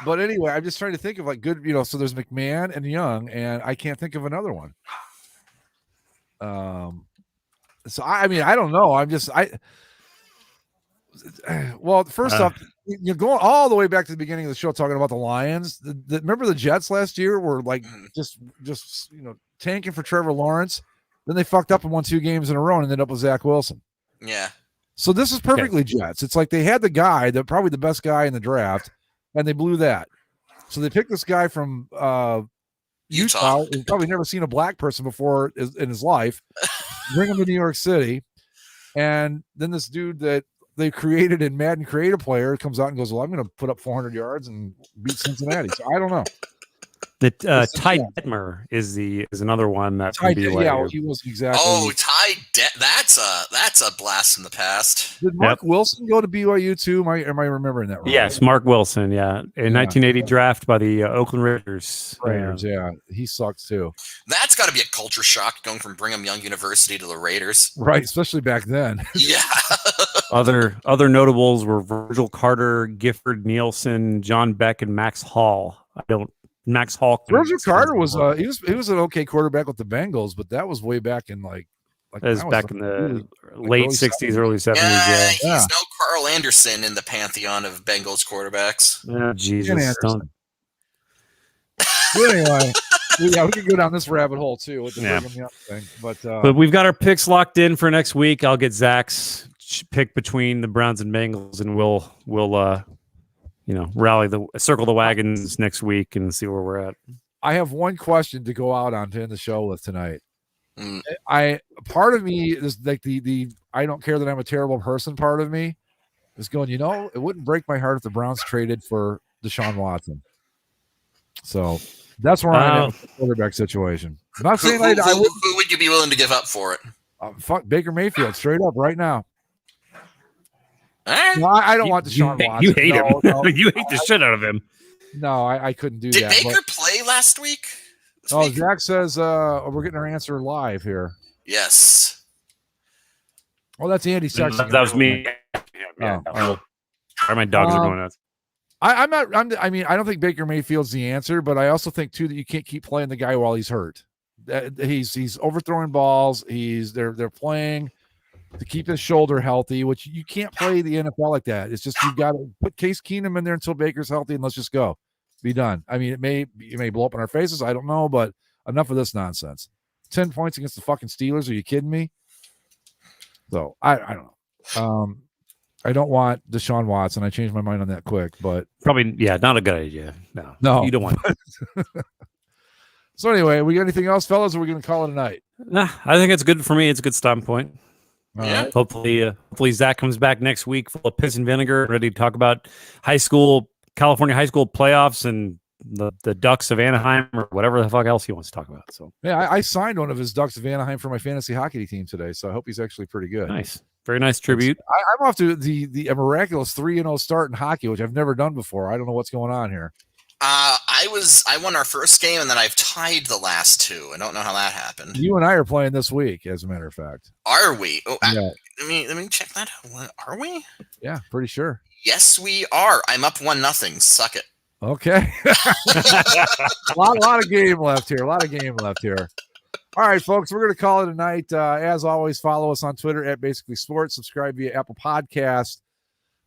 S5: But anyway, I'm just trying to think of good, so there's McMahon and Young, and I can't think of another one. So I mean, I don't know. First off, you're going all the way back to the beginning of the show talking about the Lions. Remember the Jets last year were just tanking for Trevor Lawrence. Then they fucked up and won 2 games in a row and ended up with Zach Wilson.
S6: Yeah.
S5: So this is perfectly Jets. It's like they had the guy, probably the best guy in the draft, and they blew that. So they picked this guy from Utah. He's probably never seen a black person before in his life. Bring him to New York City, and then this dude that they created in Madden Creative Player comes out and goes, "Well, I'm going to put up 400 yards and beat Cincinnati." So I don't know.
S7: Ty Detmer is another one that
S5: Ty
S7: can be
S5: Dett, yeah, he was exactly.
S6: Oh, that's a blast from the past.
S5: Did Mark Wilson go to BYU too? Am I remembering that wrong?
S7: Yes, Mark Wilson. Yeah, in 1980 draft by the Oakland Raiders.
S5: Raiders, yeah, he sucks too.
S6: That's got to be a culture shock going from Brigham Young University to the Raiders.
S5: Right, especially back then.
S6: Yeah.
S7: Other notables were Virgil Carter, Gifford Nielsen, John Beck, and Max Hall. Max Hall.
S5: Virgil Carter was he was an okay quarterback with the Bengals, but that was way back in like
S7: that was back in the late 60s, early 70s.
S6: Yeah, he's no Carl Anderson in the pantheon of Bengals quarterbacks.
S7: Oh, Jesus.
S5: Anyway, we can go down this rabbit hole too with the Brigham Young thing.
S7: But we've got our picks locked in for next week. I'll get Zach's pick between the Browns and Bengals, and we'll circle the wagons next week and see where we're at.
S5: I have one question to go out on to end the show with tonight. Part of me is like the I don't care that I'm a terrible person part of me is going, it wouldn't break my heart if the Browns traded for Deshaun Watson. So that's where I'm at with the quarterback situation. I'm not saying
S6: who would you be willing to give up for it?
S5: Fuck Baker Mayfield straight up right now. No, I don't want Deshaun Watson.
S7: You hate him.
S5: No,
S7: you hate the shit out of him.
S5: No, I couldn't do
S6: Did
S5: that.
S6: Did Baker play last week?
S5: Zach says we're getting our answer live here.
S6: Yes.
S5: Oh, that's Andy Sexton.
S7: That was me. Yeah. My dogs are going nuts.
S5: I don't think Baker Mayfield's the answer, but I also think too that you can't keep playing the guy while he's hurt. He's overthrowing balls. They're playing to keep his shoulder healthy, which you can't play the NFL like that. It's just you've got to put Case Keenum in there until Baker's healthy, and let's just go. Be done. I mean, it may blow up in our faces. I don't know, but enough of this nonsense. 10 points against the fucking Steelers. Are you kidding me? So I don't know. I don't want Deshaun Watson. I changed my mind on that quick, but
S7: probably not a good idea. No, you don't want it.
S5: So anyway, we got anything else, fellas? Or are we going to call it a night?
S7: Nah, I think it's good for me. It's a good starting point.
S5: Right.
S7: Hopefully Zach comes back next week full of piss and vinegar, ready to talk about California high school playoffs and the Ducks of Anaheim or whatever the fuck else he wants to talk about. So
S5: yeah, I signed one of his Ducks of Anaheim for my fantasy hockey team today, so I hope he's actually pretty good.
S7: Nice, very nice tribute.
S5: I'm off to the miraculous 3-0 start in hockey, which I've never done before. I don't know what's going on here.
S6: I won our first game, and then I've tied the last two. I don't know how that happened.
S5: You and I are playing this week, as a matter of fact.
S6: Are we? Oh,
S5: yeah.
S6: Let me check that out. Are we?
S5: Yeah, pretty sure.
S6: Yes, we are. I'm up 1-0. Suck it.
S5: Okay. a lot of game left here. All right, folks, we're going to call it a night. As always, follow us on Twitter at Basically Sports. Subscribe via Apple Podcast,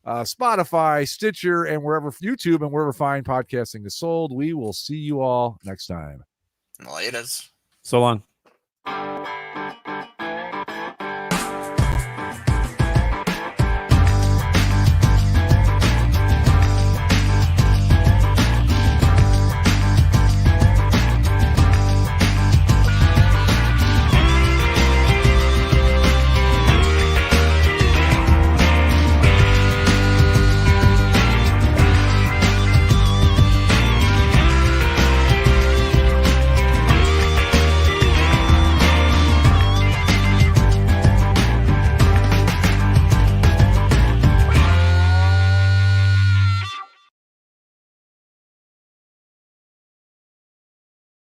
S5: Spotify, Stitcher, and YouTube and wherever fine podcasting is sold. We will see you all next time.
S6: Laters.
S7: So long.